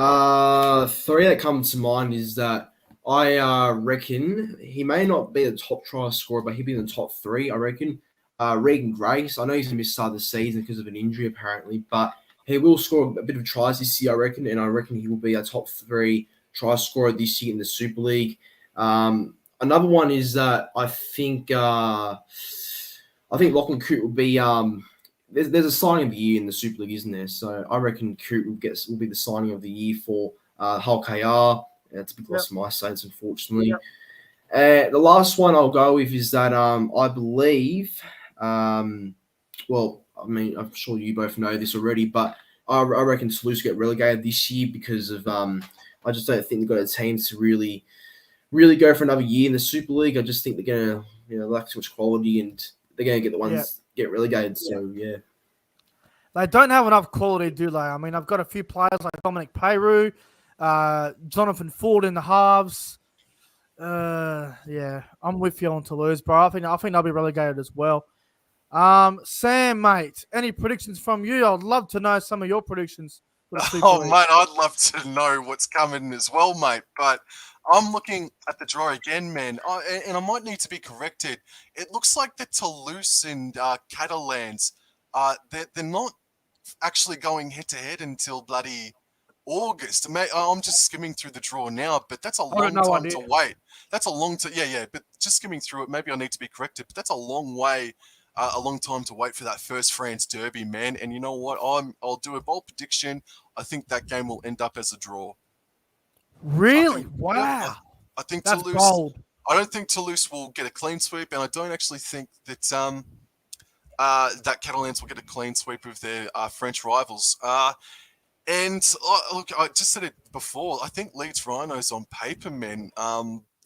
that come to mind is that I reckon he may not be the top try scorer, but he'll be in the top three, I reckon. Regan Grace, I know he's going to miss start of the season because of an injury apparently, but he will score a bit of tries this year, I reckon, and I reckon he will be a top three try scorer this year in the Super League. Another one is that I think Lachlan Coote will be there's a signing of the year in the Super League, isn't there? So I reckon Coote will be the signing of the year for Hull KR. That's a big loss for my Saints, unfortunately. The last one I'll go with is that I believe, well, I mean, I'm sure you both know this already, but I reckon Toulouse get relegated this year because of I just don't think they've got a team to really go for another year in the Super League. I just think they're going to lack too much quality, and they're going to get the ones get relegated. So, yeah. They don't have enough quality, do they? I mean, I've got a few players like Dominic Peyroux, Jonathan Ford in the halves. Yeah, I'm with you on Toulouse, bro. I think they'll be relegated as well. Sam, mate, any predictions from you? I'd love to know some of your predictions. Oh, mate, I'd love to know what's coming as well, mate. But I'm looking at the draw again, man, and I might need to be corrected. It looks like the Toulouse and Catalans, they're not actually going head-to-head until bloody August. Mate, I'm just skimming through the draw now, but that's a long time to wait. That's a long time. Yeah, but just skimming through it, maybe I need to be corrected, but that's a long way. A long time to wait for that first France derby, man. And you know what? I'll do a bold prediction. I think that game will end up as a draw. Really? Wow. I think that's Toulouse. Bold. I don't think Toulouse will get a clean sweep, and I don't actually think that that Catalans will get a clean sweep of their French rivals. And look, I just said it before. I think Leeds Rhinos on paper, man.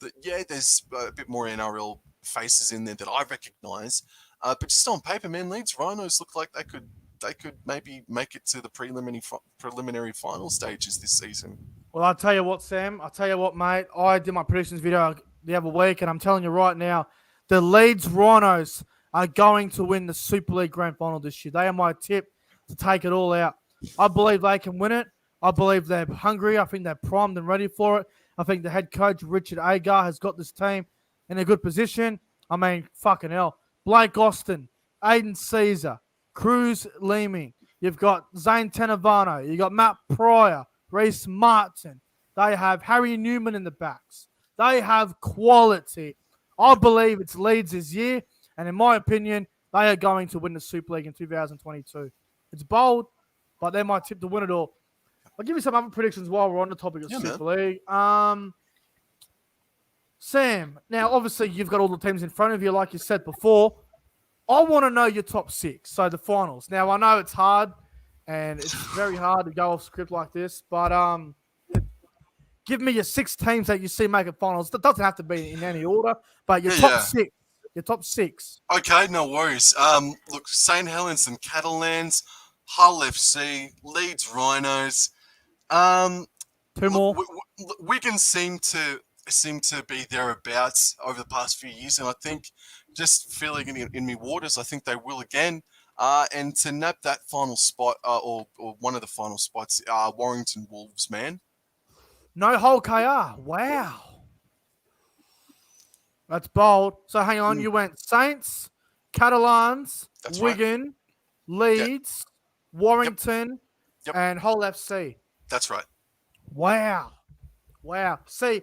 There's a bit more NRL faces in there that I recognise. But just on paper, man, Leeds Rhinos look like they could maybe make it to the preliminary final stages this season. Well, I'll tell you what, Sam. I'll tell you what, mate. I did my predictions video the other week, and I'm telling you right now, the Leeds Rhinos are going to win the Super League Grand Final this year. They are my tip to take it all out. I believe they can win it. I believe they're hungry. I think they're primed and ready for it. I think the head coach, Richard Agar, has got this team in a good position. I mean, fucking hell. Blake Austin, Aiden Caesar, Cruz Leeming. You've got Zane Tenavano. You've got Matt Pryor, Reece Martin. They have Harry Newman in the backs. They have quality. I believe it's Leeds' year, and in my opinion, they are going to win the Super League in 2022. It's bold, but they're my tip to win it all. I'll give you some other predictions while we're on the topic of Super League. Sam, now obviously you've got all the teams in front of you, like you said before. I want to know your top 6, so the finals. Now I know it's hard, and it's very hard to go off script like this, but give me your 6 teams that you see making finals. That doesn't have to be in any order, but your top 6. Your top 6. Okay, no worries. Look, St. Helens and Catalans, Hull FC, Leeds Rhinos. 2 more. Wigan seem to be thereabouts over the past few years, and I think just feeling in me waters, I think they will again. And to nab that final spot, or one of the final spots, Warrington Wolves, man. No whole KR. Wow. That's bold. So hang on, you went Saints, Catalans, That's Wigan, Leeds, Warrington, and Hull FC. That's right. Wow. See,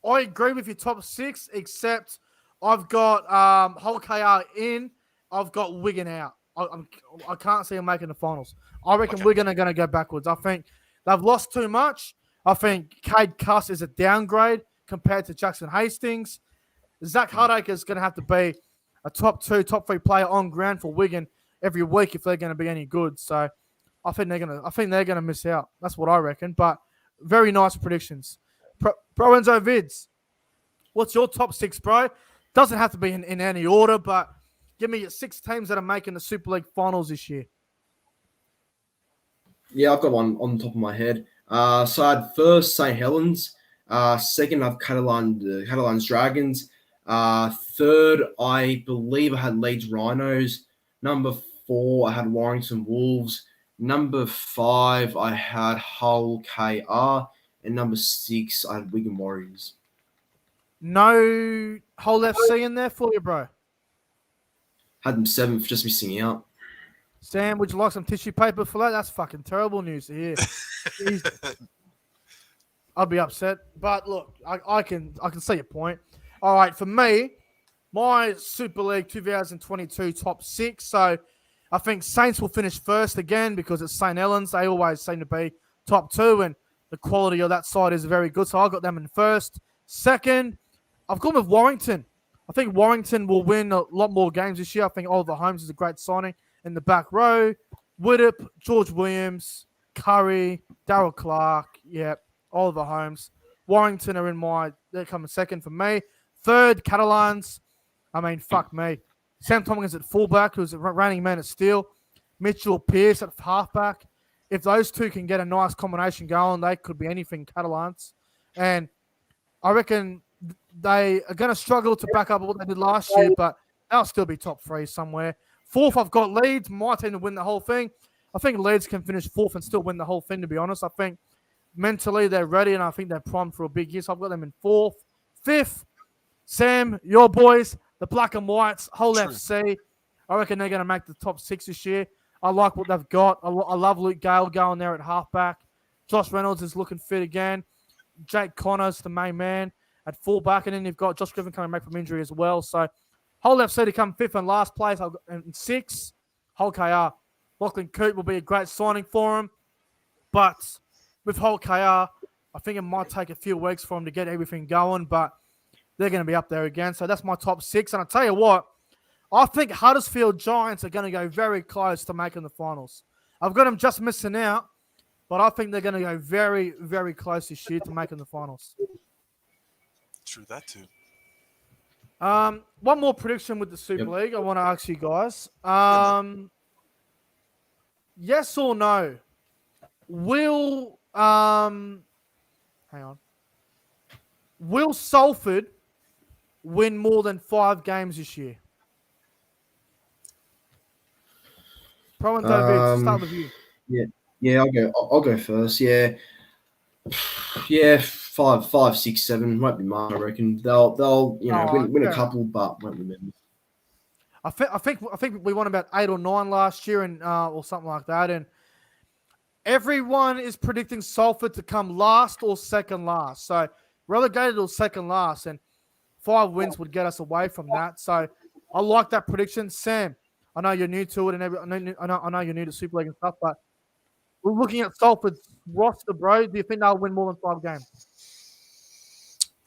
I agree with your top 6, except I've got Hull KR in. I've got Wigan out. I can't see them making the finals. I reckon Wigan are going to go backwards. I think they've lost too much. I think Cade Cuss is a downgrade compared to Jackson Hastings. Zach Hardacre is going to have to be a top 2, top 3 player on ground for Wigan every week if they're going to be any good. So I think they're going to miss out. That's what I reckon. But very nice predictions. ProEnzo Vidz, what's your top 6, bro? Doesn't have to be in any order, but give me your 6 teams that are making the Super League finals this year. Yeah, I've got one on the top of my head. So I had first St. Helens. Second, I have Catalans Dragons. Third, I believe I had Leeds Rhinos. Number 4, I had Warrington Wolves. Number 5, I had Hull KR. And number 6, I had Wigan Warriors. No Hull FC in there for you, bro? Had them 7th, just missing out. Sam, would you like some tissue paper for that? That's fucking terrible news to hear. I'd be upset. But look, I can see your point. All right, for me, my Super League 2022 top 6. So I think Saints will finish first again because it's St. Helens. They always seem to be top 2, and the quality of that side is very good. So I got them in first. Second, I've gone with Warrington. I think Warrington will win a lot more games this year. I think Oliver Holmes is a great signing in the back row. Widdop, George Williams, Curry, Darryl Clark. Yep, Oliver Holmes. Warrington are they're coming second for me. Third, Catalans. I mean, fuck me. Sam Tompkins at fullback, who's a reigning man at steel. Mitchell Pearce at halfback. If those two can get a nice combination going, they could be anything Catalans. And I reckon they are going to struggle to back up what they did last year, but they'll still be top 3 somewhere. Fourth, I've got Leeds. My team to win the whole thing. I think Leeds can finish 4th and still win the whole thing, to be honest. I think mentally they're ready, and I think they're primed for a big year. So I've got them in 4th. 5th, Sam, your boys, the Black and Whites, Hull FC. I reckon they're going to make the top 6 this year. I like what they've got. I love Luke Gale going there at halfback. Josh Reynolds is looking fit again. Jake Connors, the main man, at fullback. And then you've got Josh Griffin coming back from injury as well. So Hull FC to come 5th and last place. In 6th, Hull KR. Lachlan Coote will be a great signing for him. But with Hull KR, I think it might take a few weeks for him to get everything going. But they're going to be up there again. So that's my top 6. And I'll tell you what, I think Huddersfield Giants are going to go very close to making the finals. I've got them just missing out, but I think they're going to go very, very close this year to making the finals. True that too. One more prediction with the Super League I want to ask you guys. Yes or no? Will Salford win more than 5 games this year? ProEnzo Vidz, start with you. Yeah, I'll go first. Yeah, 5, 6, 7 won't be much. I reckon they'll win a couple, but won't win many. I think we won about 8 or 9 last year, and or something like that. And everyone is predicting Salford to come last or second last. So relegated or second last, and 5 wins would get us away from that. So I like that prediction. Sam, I know you're new to it, and I know you're new to Super League and stuff, but we're looking at Salford's roster, bro. Do you think they'll win more than 5 games?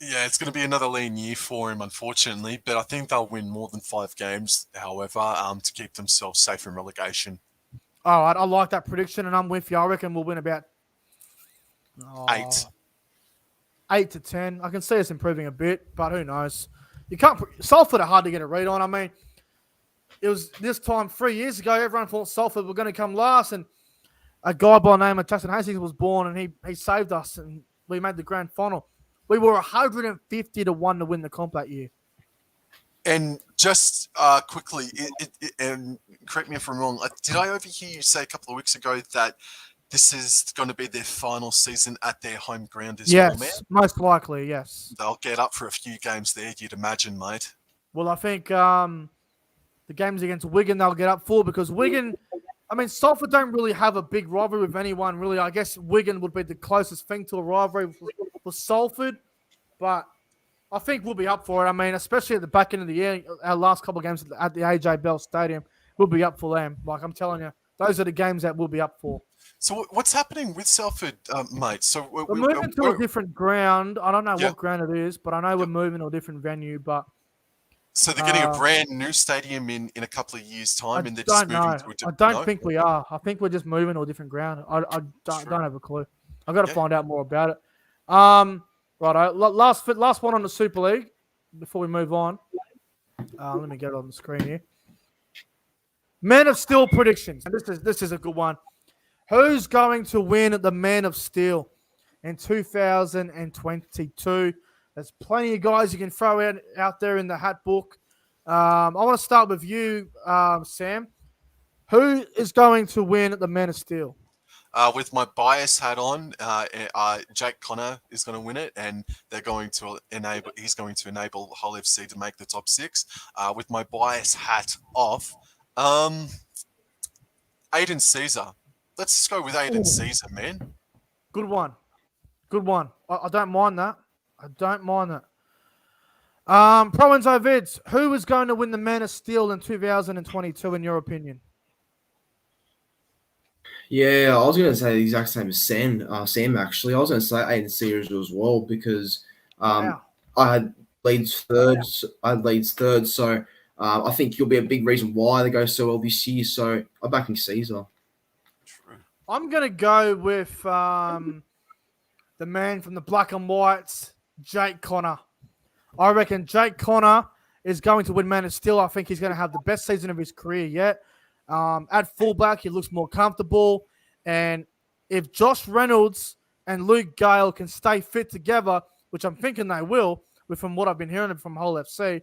Yeah, it's going to be another lean year for him, unfortunately. But I think they'll win more than 5 games, however, to keep themselves safe from relegation. All right, I like that prediction, and I'm with you. I reckon we'll win about 8 to 10. I can see us improving a bit, but who knows? You can't. Salford are hard to get a read on. I mean, it was this time 3 years ago. Everyone thought Salford were going to come last, and a guy by the name of Jackson Hastings was born, and he saved us, and we made the grand final. We were 150 to 1 to win the comp that year. And just quickly, and correct me if I'm wrong, did I overhear you say a couple of weeks ago that this is going to be their final season at their home ground as well, man? Yes, most likely, yes. They'll get up for a few games there, you'd imagine, mate. Well, I think the games against Wigan they'll get up for, because Wigan, I mean, Salford don't really have a big rivalry with anyone, really. I guess Wigan would be the closest thing to a rivalry for Salford, but I think we'll be up for it. I mean, especially at the back end of the year, our last couple of games at the AJ Bell Stadium, we'll be up for them. Like, I'm telling you, those are the games that we'll be up for. So what's happening with Salford, mate? So we're moving to a different ground. I don't know what ground it is, but I know we're moving to a different venue. But so they're getting a brand new stadium in a couple of years' time, and they're just moving to a different. I don't think we are. I think we're just moving to a different ground. I don't have a clue. I've got to find out more about it. Right, last one on the Super League before we move on. Let me get it on the screen here. Man of Steel predictions. This is a good one. Who's going to win the Man of Steel in 2022? There's plenty of guys you can throw out there in the hat book. I want to start with you, Sam. Who is going to win the Man of Steel? With my bias hat on, Jake Connor is going to win it, and he's going to enable Hull FC to make the top 6. With my bias hat off, Aiden Caesar. Let's just go with Aiden Caesar, man. Good one. I don't mind that. ProEnzo Vidz, who is going to win the Man of Steel in 2022, in your opinion? Yeah, I was going to say the exact same as Sam, actually. I was going to say Aiden Caesar as well, because I had Leeds third. So I think he'll be a big reason why they go so well this year. So I'm backing Caesar. I'm going to go with the man from the black and whites, Jake Connor. I reckon Jake Connor is going to win Man of Steel. I think he's going to have the best season of his career yet. At fullback, he looks more comfortable. And if Josh Reynolds and Luke Gale can stay fit together, which I'm thinking they will, from what I've been hearing from Hull FC,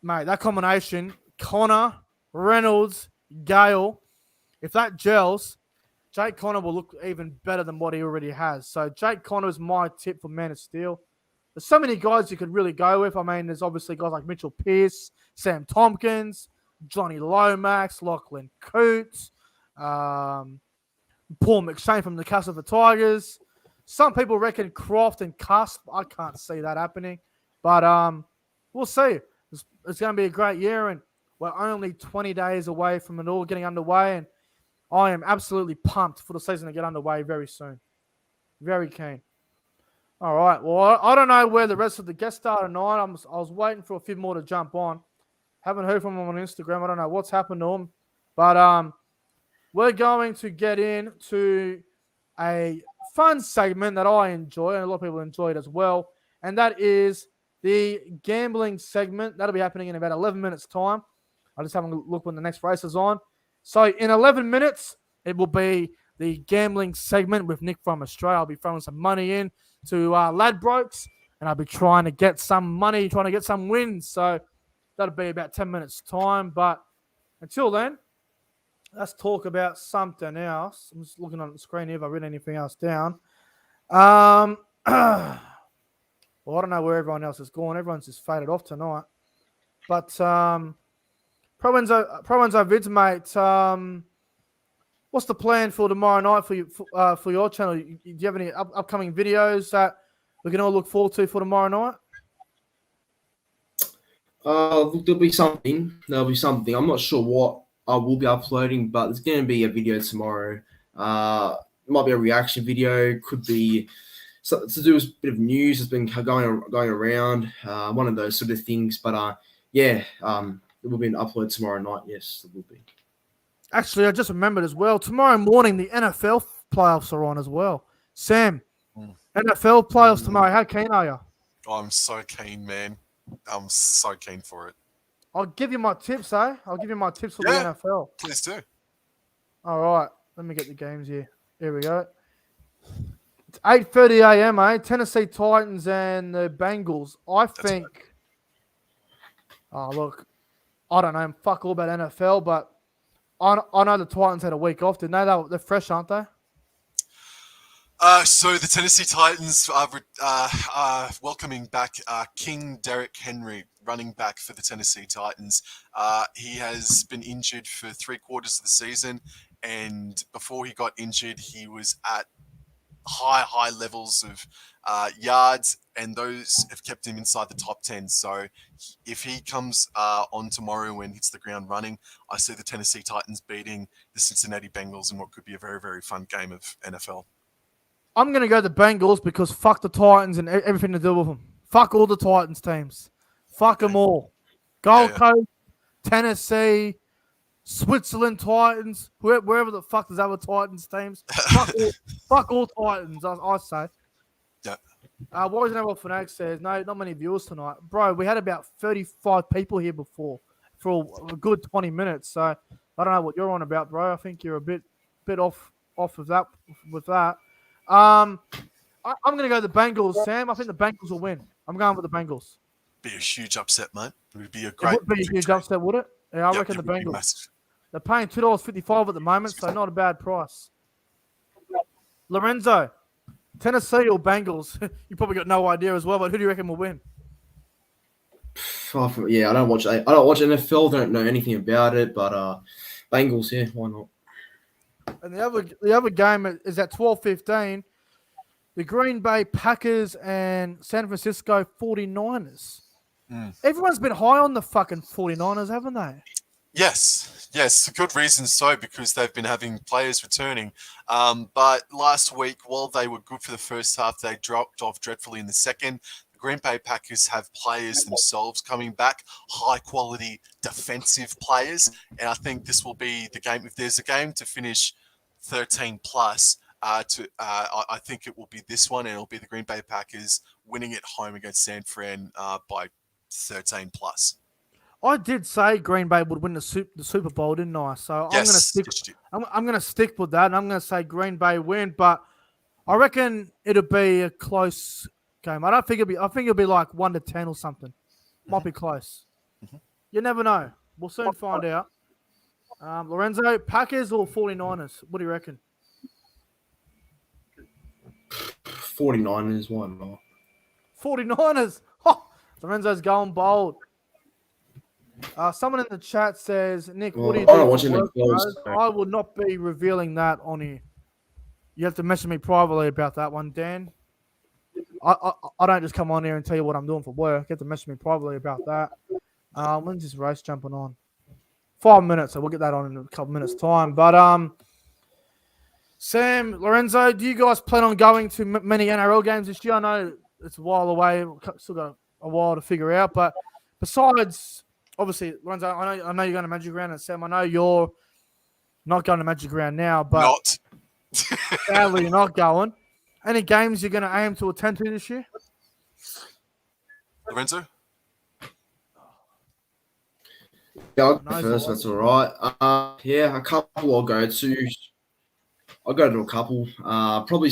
mate, that combination, Connor, Reynolds, Gale, if that gels, Jake Connor will look even better than what he already has. So Jake Connor is my tip for Man of Steel. There's so many guys you could really go with. I mean, there's obviously guys like Mitchell Pearce, Sam Tompkins, Johnny Lomax, Lachlan Coots, Paul McShane from the Castle for Tigers. Some people reckon Croft and Cusp. I can't see that happening. But we'll see. It's going to be a great year, and we're only 20 days away from it all getting underway. And I am absolutely pumped for the season to get underway very soon. Very keen. All right. Well, I don't know where the rest of the guests are tonight. I was waiting for a few more to jump on. Haven't heard from them on Instagram. I don't know what's happened to them. But we're going to get into a fun segment that I enjoy, and a lot of people enjoy it as well. And that is the gambling segment. That'll be happening in about 11 minutes' time. I'll just have a look when the next race is on. So in 11 minutes, it will be the gambling segment with Nick from Australia. I'll be throwing some money in to Ladbrokes, and I'll be trying to get some money, trying to get some wins. So that'll be about 10 minutes' time. But until then, let's talk about something else. I'm just looking on the screen here if I've written anything else down. Well, I don't know where everyone else is going. Everyone's just faded off tonight. But ProEnzo Vidz, mate, what's the plan for tomorrow night for your channel? Do you have any upcoming videos that we can all look forward to for tomorrow night? Look, there'll be something. I'm not sure what I will be uploading, but there's going to be a video tomorrow. Might be a reaction video. Could be something to do with a bit of news that's been going around. One of those sort of things. But yeah, there will be an upload tomorrow night. Yes, there will be. Actually, I just remembered as well. Tomorrow morning, the NFL playoffs are on as well. Sam, NFL playoffs tomorrow. How keen are you? I'm so keen, man. I'm so keen for it. I'll give you my tips, eh? I'll give you my tips for the NFL. Please do. All right. Let me get the games here. Here we go. It's 8:30 a.m., eh? Tennessee Titans and the Bengals. I think... Oh, look. I don't know. Fuck all about NFL, but I know the Titans had a week off, didn't they? They're fresh, aren't they? So the Tennessee Titans are welcoming back King Derrick Henry, running back for the Tennessee Titans. He has been injured for 3/4 of the season, and before he got injured, he was at high levels of yards, and those have kept him inside the top 10. So if he comes on tomorrow and hits the ground running, I see the Tennessee Titans beating the Cincinnati Bengals in what could be a very, very fun game of NFL. I'm going to go the Bengals because fuck the Titans and everything to do with them. Fuck all the Titans teams. Fuck them all. Gold Coast, Tennessee, Switzerland Titans, wherever the fuck there's other Titans teams. Fuck all Titans, I say. Yeah. Warriors and World Fanatic says, no, not many viewers tonight. Bro, we had about 35 people here before for a good 20 minutes. So I don't know what you're on about, bro. I think you're a bit off of that with that. I'm going to go the Bengals, Sam. I think the Bengals will win. I'm going with the Bengals. Be a huge upset, mate. It would be a It great would be a huge upset, would it? Yeah, I reckon the Bengals. Massive. They're paying $2.55 at the moment, so not a bad price. Lorenzo, Tennessee or Bengals? You probably got no idea as well, but who do you reckon will win? Yeah, I don't watch NFL. Don't know anything about it, but Bengals, yeah, why not? And the other game is at 12:15. The Green Bay Packers and San Francisco 49ers. Everyone's been high on the fucking 49ers, haven't they? Yes, good reason so, because they've been having players returning. But last week, while they were good for the first half, they dropped off dreadfully in the second. The Green Bay Packers have players themselves coming back, high-quality defensive players, and I think this will be the game. If there's a game to finish 13+, I think it will be this one, and it'll be the Green Bay Packers winning at home against San Fran by 13+. I did say Green Bay would win the Super Bowl, didn't I? So Yes, I'm going to stick with that, and I'm going to say Green Bay win. But I reckon it'll be a close game. I think it'll be like 1-10 or something. Might be close. You never know. We'll soon find out. Lorenzo, Packers or 49ers? What do you reckon? 49ers, why not? 49ers. Oh, Lorenzo's going bold. Someone in the chat says, Nick, what do you do? I don't watch any close. I will not be revealing that on here. You have to message me privately about that one, Dan. I don't just come on here and tell you what I'm doing for work. You have to message me privately about that. When's this race jumping on? 5 minutes, so we'll get that on in a couple minutes' time. But Sam, Lorenzo, do you guys plan on going to many NRL games this year? I know it's a while away. Still got a while to figure out. But besides, obviously, Lorenzo, I know you're going to Magic Round, and Sam, I know you're not going to Magic Round now. But sadly, you're not going. Any games you're going to aim to attend to this year? Lorenzo? Yeah, I'll go first. That's all right. Yeah, a couple I'll go to. I'll go to a couple. Probably,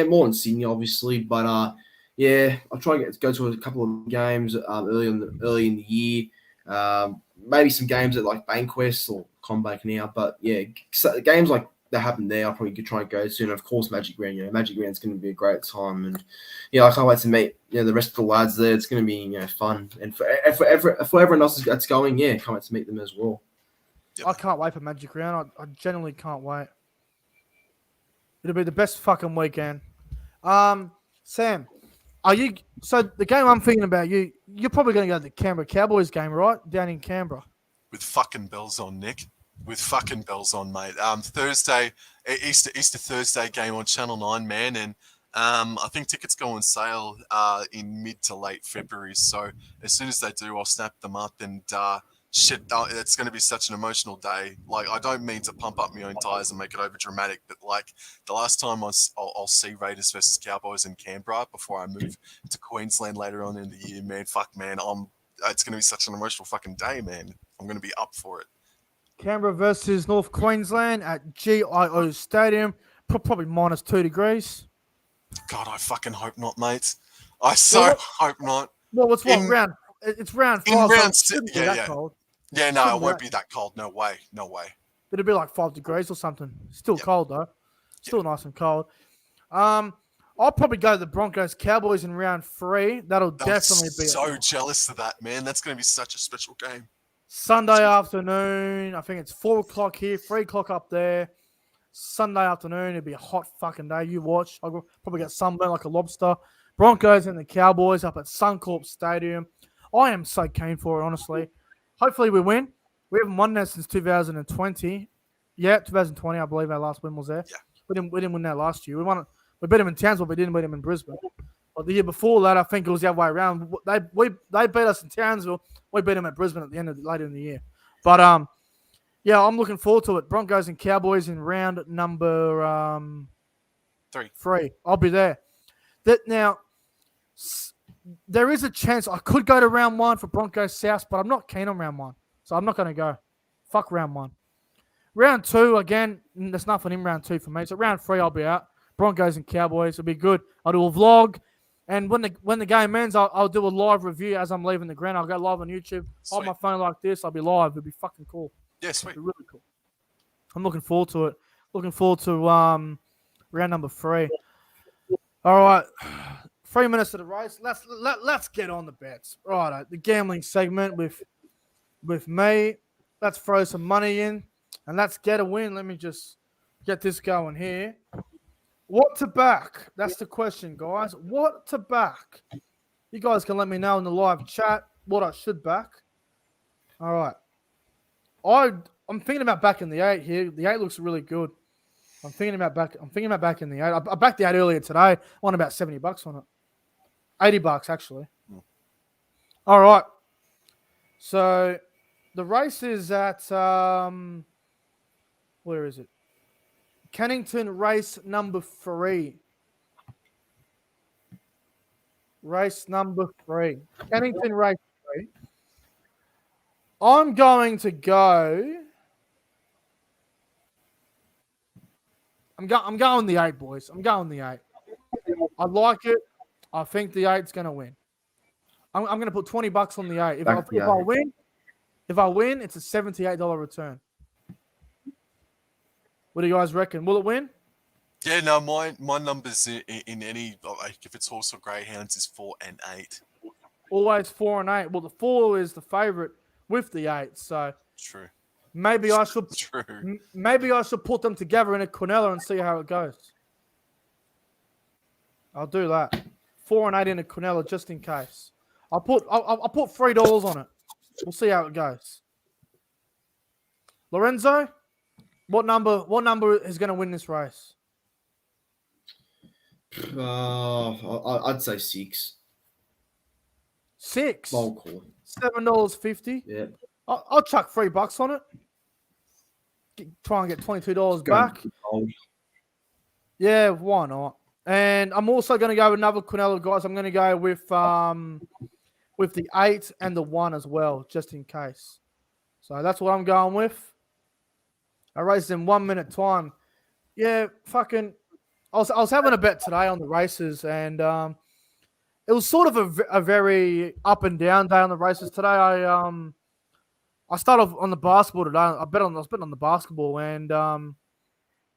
more in Sydney, obviously. But yeah, I'll try and go to a couple of games early in the year. Maybe some games at like Bankwest or Combank now. But yeah, games like that happen there, I'll probably try and go to. And of course, Magic Round. Magic Round's going to be a great time. And I can't wait to meet the rest of the lads there. It's going to be fun. And for everyone else that's going, can't wait to meet them as well. I can't wait for Magic Round. I genuinely can't wait. It'll be the best fucking weekend. Sam, are you? So the game I'm thinking about, you're probably going to go to the Canberra Cowboys game, right? Down in Canberra. With fucking bells on, Nick. With fucking bells on, mate. Thursday, Easter Thursday game on Channel 9, man, and I think tickets go on sale in mid to late February. So as soon as they do, I'll snap them up and shit. It's going to be such an emotional day. Like, I don't mean to pump up my own tires and make it over dramatic, but like the last time I'll see Raiders versus Cowboys in Canberra before I move to Queensland later on in the year, man. Fuck, man. It's going to be such an emotional fucking day, man. I'm going to be up for it. Canberra versus North Queensland at GIO Stadium. Probably -2 degrees. God, I fucking hope not, mate. I so hope not. Well, what's what round? It's round 5. In round so six, that cold. Yeah, no, it won't be that cold. No way. It'll be like 5 degrees or something. Still cold though. Still nice and cold. I'll probably go to the Broncos Cowboys in round 3. That'll definitely be so jealous of that, man. That's going to be such a special game. Sunday afternoon. I think it's 4 o'clock here, 3 o'clock up there. Sunday afternoon. It'll be a hot fucking day. You watch. I'll probably get sunburned like a lobster. Broncos and the Cowboys up at Suncorp Stadium. I am so keen for it, honestly. Hopefully we win. We haven't won that since 2020. Yeah, 2020, I believe our last win was there. Yeah. We didn't win that last year. We beat them in Townsville, but we didn't beat them in Brisbane. But the year before that, I think it was the other way around. They beat us in Townsville. We beat them at Brisbane at the end of later in the year. But yeah, I'm looking forward to it. Broncos and Cowboys in round number 3. I'll be there. There is a chance I could go to round 1 for Broncos South, but I'm not keen on round 1, so I'm not going to go. Fuck round 1. Round 2, again, there's nothing in round 2 for me. So round 3, I'll be out. Broncos and Cowboys will be good. I'll do a vlog, and when the game ends, I'll do a live review as I'm leaving the ground. I'll go live on YouTube. Hold my phone like this. I'll be live. It'll be fucking cool. Yeah, sweet. It'll be really cool. I'm looking forward to it. Looking forward to round number 3. All right. 3 minutes of the race. Let's get on the bets. Right, the gambling segment with me. Let's throw some money in and let's get a win. Let me just get this going here. What to back? That's the question, guys. What to back? You guys can let me know in the live chat what I should back. All right. I'm thinking about backing the 8 here. The 8 looks really good. I'm thinking about backing the 8. I backed the 8 earlier today. I won about $70 on it. $80 actually. All right. So the race is at where is it? Cannington race number 3. Race number 3. Cannington race 3. I'm going to go. I'm going the 8, boys. I'm going the 8. I like it. I think the 8's going to win. I'm going to put $20 on the 8. If I win, it's a $78 return. What do you guys reckon? Will it win? Yeah, no, my numbers in any, like, if it's horse or greyhounds, is 4 and 8. Always 4 and 8. Well, the 4 is the favourite with the 8, so True. maybe I should put them together in a quinella and see how it goes. I'll do that. 4 and 8 in a quinella just in case. I'll put $3 on it. We'll see how it goes. Lorenzo, what number is going to win this race? I'd say 6. 6. Bold call. $7.50. Yeah. I'll chuck $3 on it. Try and get $22 back. Yeah, why not? And I'm also going to go with another quinella, guys. I'm going to go with the 8 and the 1 as well, just in case. So that's what I'm going with. I raced in 1 minute time. Yeah, fucking. I was having a bet today on the races, and it was sort of a very up and down day on the races today. I started off on the basketball today. I was betting on the basketball and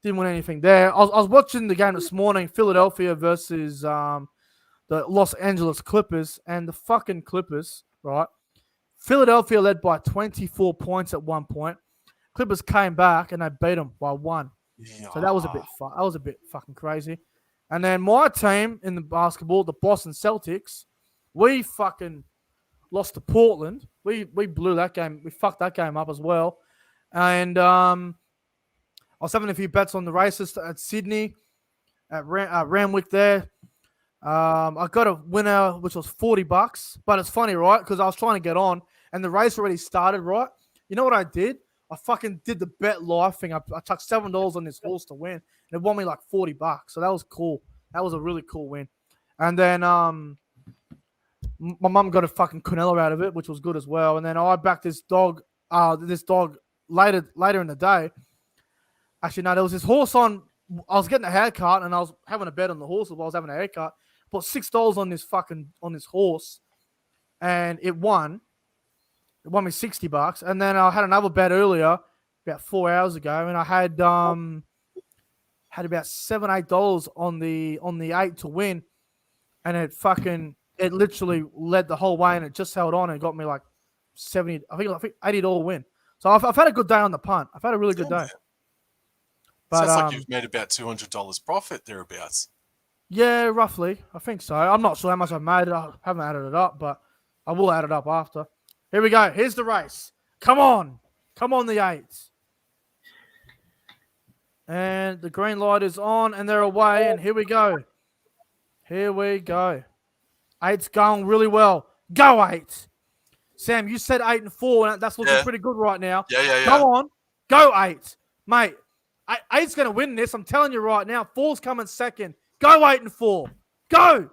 didn't win anything there. I was watching the game this morning, Philadelphia versus the Los Angeles Clippers, and the fucking Clippers, right? Philadelphia led by 24 points at one point. Clippers came back and they beat them by 1. So that was a bit that was a bit fucking crazy. And then my team in the basketball, the Boston Celtics, we fucking lost to Portland. We blew that game. We fucked that game up as well. And I was having a few bets on the races at Sydney, at Ramwick there. I got a winner, which was $40. But it's funny, right? Because I was trying to get on, and the race already started, right? You know what I did? I fucking did the bet live thing. I chucked $7 on this horse to win, and it won me like $40. So that was cool. That was a really cool win. And then my mum got a fucking Canelo out of it, which was good as well. And then I backed this dog later in the day. Actually, no, there was this horse on. I was getting a haircut, and I was having a bet on the horse while I was having a haircut. Put $6 on this horse, and it won. It won me $60, and then I had another bet earlier, about 4 hours ago, and I had about $7-8 on the 8 to win, and it literally led the whole way, and it just held on and got me like 70. I think $80 win. So I've had a good day on the punt. I've had a really good day. But, sounds like you've made about $200 profit thereabouts. Yeah, roughly. I think so. I'm not sure how much I've made. I haven't added it up, but I will add it up after. Here we go. Here's the race. Come on. Come on, the 8s. And the green light is on, and they're away, and here we go. Here we go. 8's going really well. Go, 8. Sam, you said 8 and 4, and that's looking pretty good right now. Yeah. Go on. Go, 8. Mate, 8's going to win this. I'm telling you right now. 4's coming second. Go 8 and 4. Go.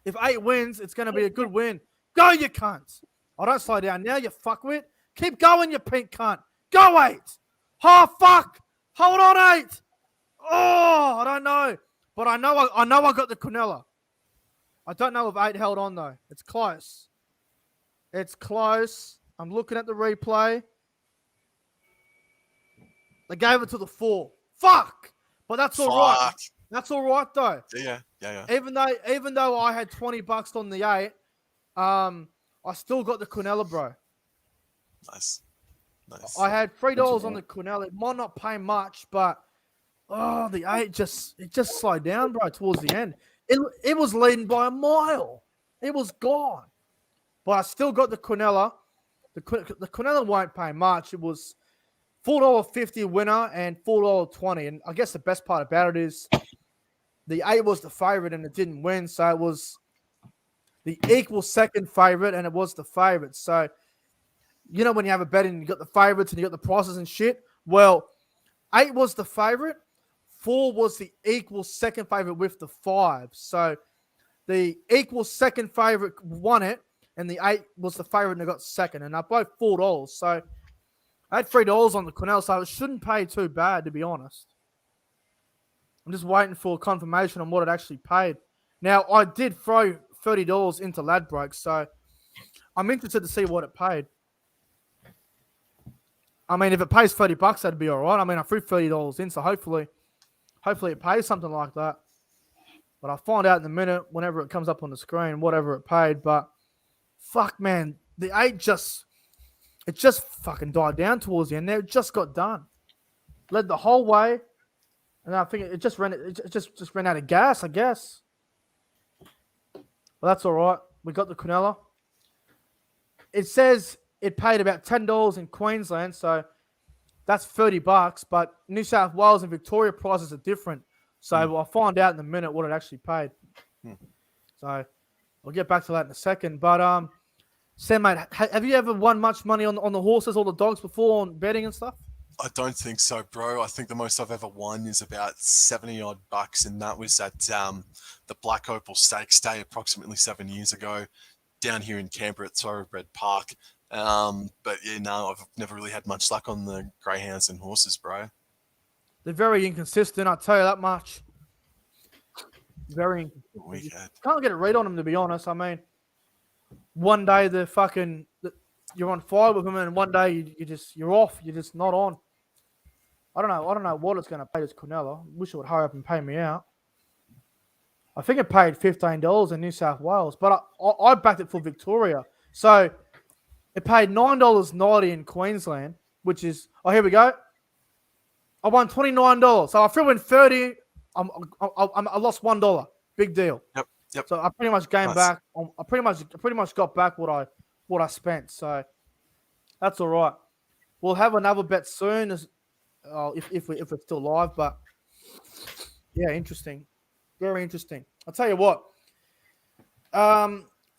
If 8 wins, it's going to be a good win. Go, you cunts. I don't slow down now, you fuckwit. Keep going, you pink cunt. Go 8. Oh, fuck. Hold on, 8. Oh, I don't know. But I know I got the Quinella. I don't know if 8 held on, though. It's close. It's close. I'm looking at the replay. They gave it to the 4. Fuck. But that's all right. That's all right, though. Yeah. Even though I had $20 on the 8, I still got the Quinella, bro. Nice. I had $3 on the Quinella. It might not pay much, but the 8 just slowed down, bro, towards the end. It was leading by a mile. It was gone. But I still got the Quinella. The Quinella won't pay much. It was $4.50 winner and $4.20. And I guess the best part about it is the 8 was the favorite and it didn't win. So it was the equal second favorite and it was the favorite. So, you know, when you have a bet and you got the favorites and you got the prices and shit. Well, 8 was the favorite. 4 was the equal second favorite with the 5. So the equal second favorite won it and the 8 was the favorite and it got second. And they're both $4. So I had $3 on the Quinella, so it shouldn't pay too bad, to be honest. I'm just waiting for confirmation on what it actually paid. Now, I did throw $30 into Ladbrokes, so I'm interested to see what it paid. I mean, if it pays $30, that'd be all right. I mean, I threw $30 in, so hopefully it pays something like that. But I'll find out in a minute whenever it comes up on the screen, whatever it paid. But fuck, man, the 8 just fucking died down towards the end there. It just got done. Led the whole way. And I think it just ran out of gas, I guess. Well, that's all right. We got the Quinella. It says it paid about $10 in Queensland, so that's $30. But New South Wales and Victoria prices are different. So I'll find out in a minute what it actually paid. So I'll get back to that in a second. But Sam, mate, have you ever won much money on the horses or the dogs before on betting and stuff? I don't think so, bro. I think the most I've ever won is about 70 odd bucks, and that was at the Black Opal Stakes Day approximately 7 years ago, down here in Canberra at Thoroughbred Park. But yeah, no, I've never really had much luck on the greyhounds and horses, bro. They're very inconsistent, I'll tell you that much. Very inconsistent. Can't get a read on them, to be honest. I mean, one day you're on fire with them, and one day you're off. You're just not on. I don't know what it's going to pay this Quinella. Wish it would hurry up and pay me out. I think it paid $15 in New South Wales, but I backed it for Victoria. So it paid $9.90 in Queensland, which is, here we go. I won $29. So I threw in 30. I lost $1. Big deal. Yep. So I pretty much gained Nice. back. I pretty much got back what I spent. So that's all right. We'll have another bet soon, if we're still live. But yeah, interesting, very interesting. I'll tell you what.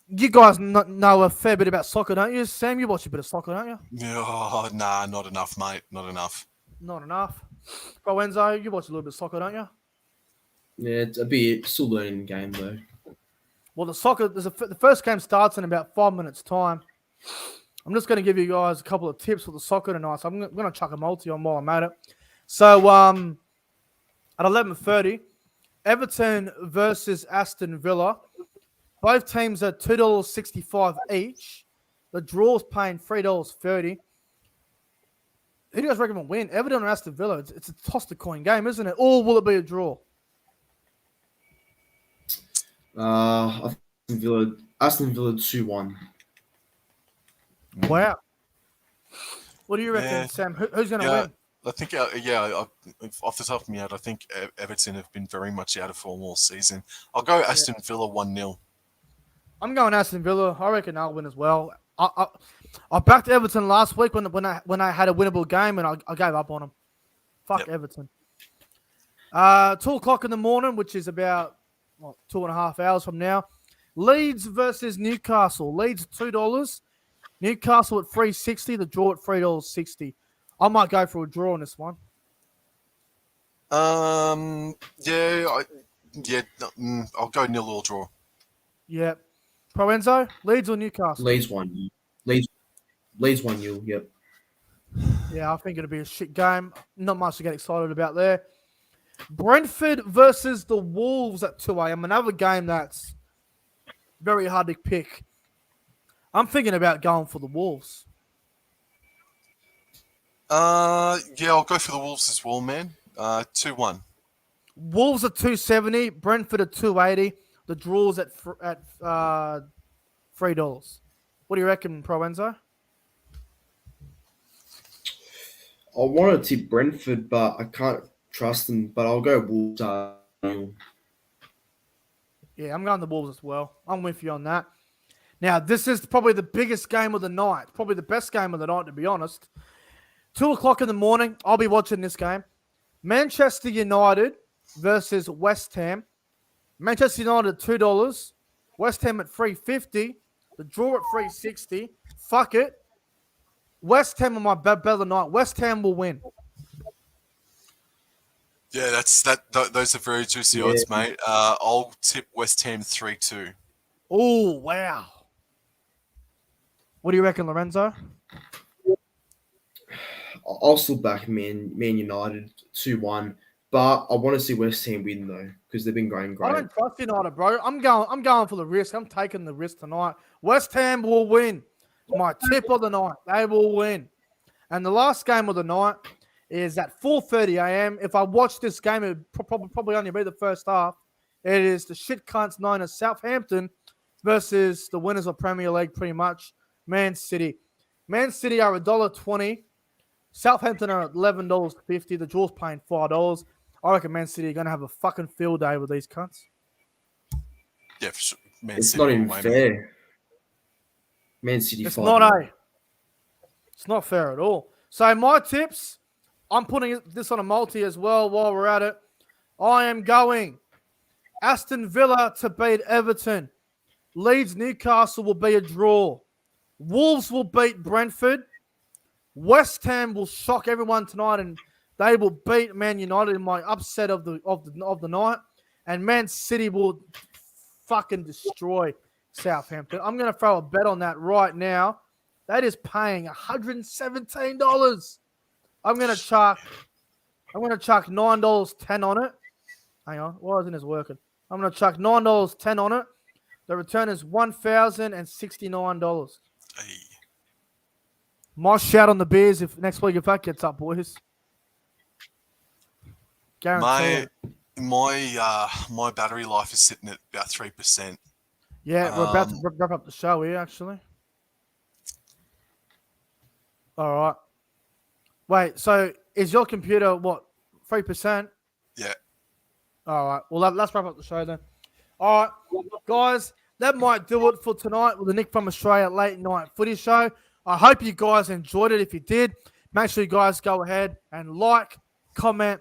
You guys know a fair bit about soccer, don't you? Sam, you watch a bit of soccer, don't you? Oh, nah, not enough, mate. Not enough. Not enough. ProEnzo, you watch a little bit of soccer, don't you? Yeah, it's a bit still learning the game though. Well, the first game starts in about 5 minutes' time. I'm just going to give you guys a couple of tips for the soccer tonight. So I'm going to chuck a multi on while I'm at it. So at 11:30, Everton versus Aston Villa. Both teams are $2.65 each. The draw's paying $3.30. Who do you guys reckon will win? Everton or Aston Villa? It's a toss-the-coin game, isn't it? Or will it be a draw? Aston Villa 2-1. Wow. What do you reckon, Yeah. Sam? Who's going to Yeah. win? I think, off the top of my head, I think Everton have been very much out of form all season. I'll go Aston Villa 1-0. I'm going Aston Villa. I reckon they'll win as well. I backed Everton last week when I had a winnable game, and I gave up on them. Fuck Everton. 2:00 in the morning, which is about 2.5 hours from now. Leeds versus Newcastle. Leeds $2. Newcastle at $3.60. The draw at $3.60. I might go for a draw on this one. I'll go 0 or draw. Yeah. ProEnzo, Leeds or Newcastle? Leeds 1. Leeds 1-0. Yep. Yeah, I think it'll be a shit game. Not much to get excited about there. Brentford versus the Wolves at 2 a.m. Another game that's very hard to pick. I'm thinking about going for the Wolves. I'll go for the Wolves as well, man. 2-1. Wolves at $2.70. Brentford at $2.80. The draw's at $3. What do you reckon, ProEnzo? I want to tip Brentford, but I can't trust them. But I'll go Wolves. Yeah, I'm going the Wolves as well. I'm with you on that. Now, this is probably the biggest game of the night. Probably the best game of the night, to be honest. 2:00 in the morning, I'll be watching this game. Manchester United versus West Ham. Manchester United at $2. West Ham at $3.50. The draw at $3.60. Fuck it. West Ham on my bet of the night. West Ham will win. Yeah, those are very juicy odds, mate. I'll tip West Ham 3-2. Oh, wow. What do you reckon, Lorenzo? I'll still back Man United 2-1, but I want to see West Ham win though because they've been going great. I don't trust United, bro. I'm going for the risk. I'm taking the risk tonight. West Ham will win. My tip of the night. They will win. And the last game of the night is at 4:30 a.m. If I watch this game, it would probably only be the first half. It is the shit cunts known as Southampton versus the winners of Premier League, pretty much, Man City. Man City are $1.20. Southampton are at $11.50. The draw's paying $5. I reckon Man City are going to have a fucking field day with these cunts. Yeah, for sure. Man It's City not will even win. fair. Man City. It's 5-0. not It's not fair at all. So my tips, I'm putting this on a multi as well while we're at it. I am going Aston Villa to beat Everton. Leeds Newcastle will be a draw. Wolves will beat Brentford. West Ham will shock everyone tonight, and they will beat Man United in my upset of the night. And Man City will fucking destroy Southampton. I'm going to throw a bet on that right now. That is paying $117. I'm going to chuck $9.10 on it. Hang on, why isn't this working? I'm going to chuck $9.10 on it. The return is $1,069. Hey. My shout on the Bears if next week if that gets up, boys. Guaranteed. My battery life is sitting at about 3%. Yeah, we're about to wrap up the show here, actually. All right. Wait, so is your computer, what, 3%. Yeah. All right. Well, let's wrap up the show then. All right, guys, that might do it for tonight with the Nick from Australia late night footy show. I hope you guys enjoyed it. If you did, make sure you guys go ahead and like, comment,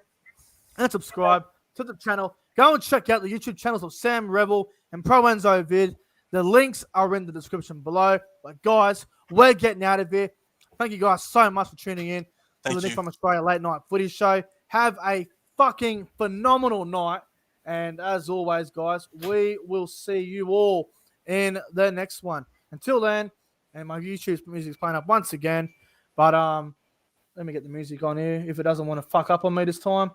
and subscribe to the channel. Go and check out the YouTube channels of Sam REVILL and ProEnzo Vid. The links are in the description below. But guys, we're getting out of here. Thank you guys so much for tuning in to the Nick from Australia late night footy show. Have a fucking phenomenal night. And as always, guys, we will see you all in the next one. Until then, and my YouTube music's playing up once again. But let me get the music on here if it doesn't want to fuck up on me this time.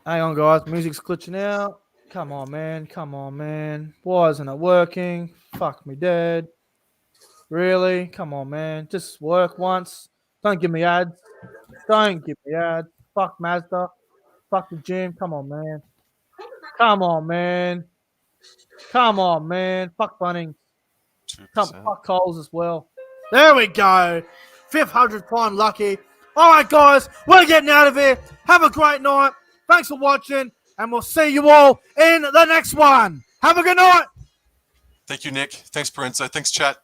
Hang on, guys. Music's glitching out. Come on, man. Come on, man. Why isn't it working? Fuck me dead. Really? Come on, man. Just work once. Don't give me ads. Don't give me ads. Fuck Mazda. Fuck the gym. Come on, man. Come on, man. Come on, man. Fuck Bunnings. Fuck Coles as well. There we go. 500th time lucky. All right, guys. We're getting out of here. Have a great night. Thanks for watching. And we'll see you all in the next one. Have a good night. Thank you, Nick. Thanks, ProEnzo. Thanks, chat.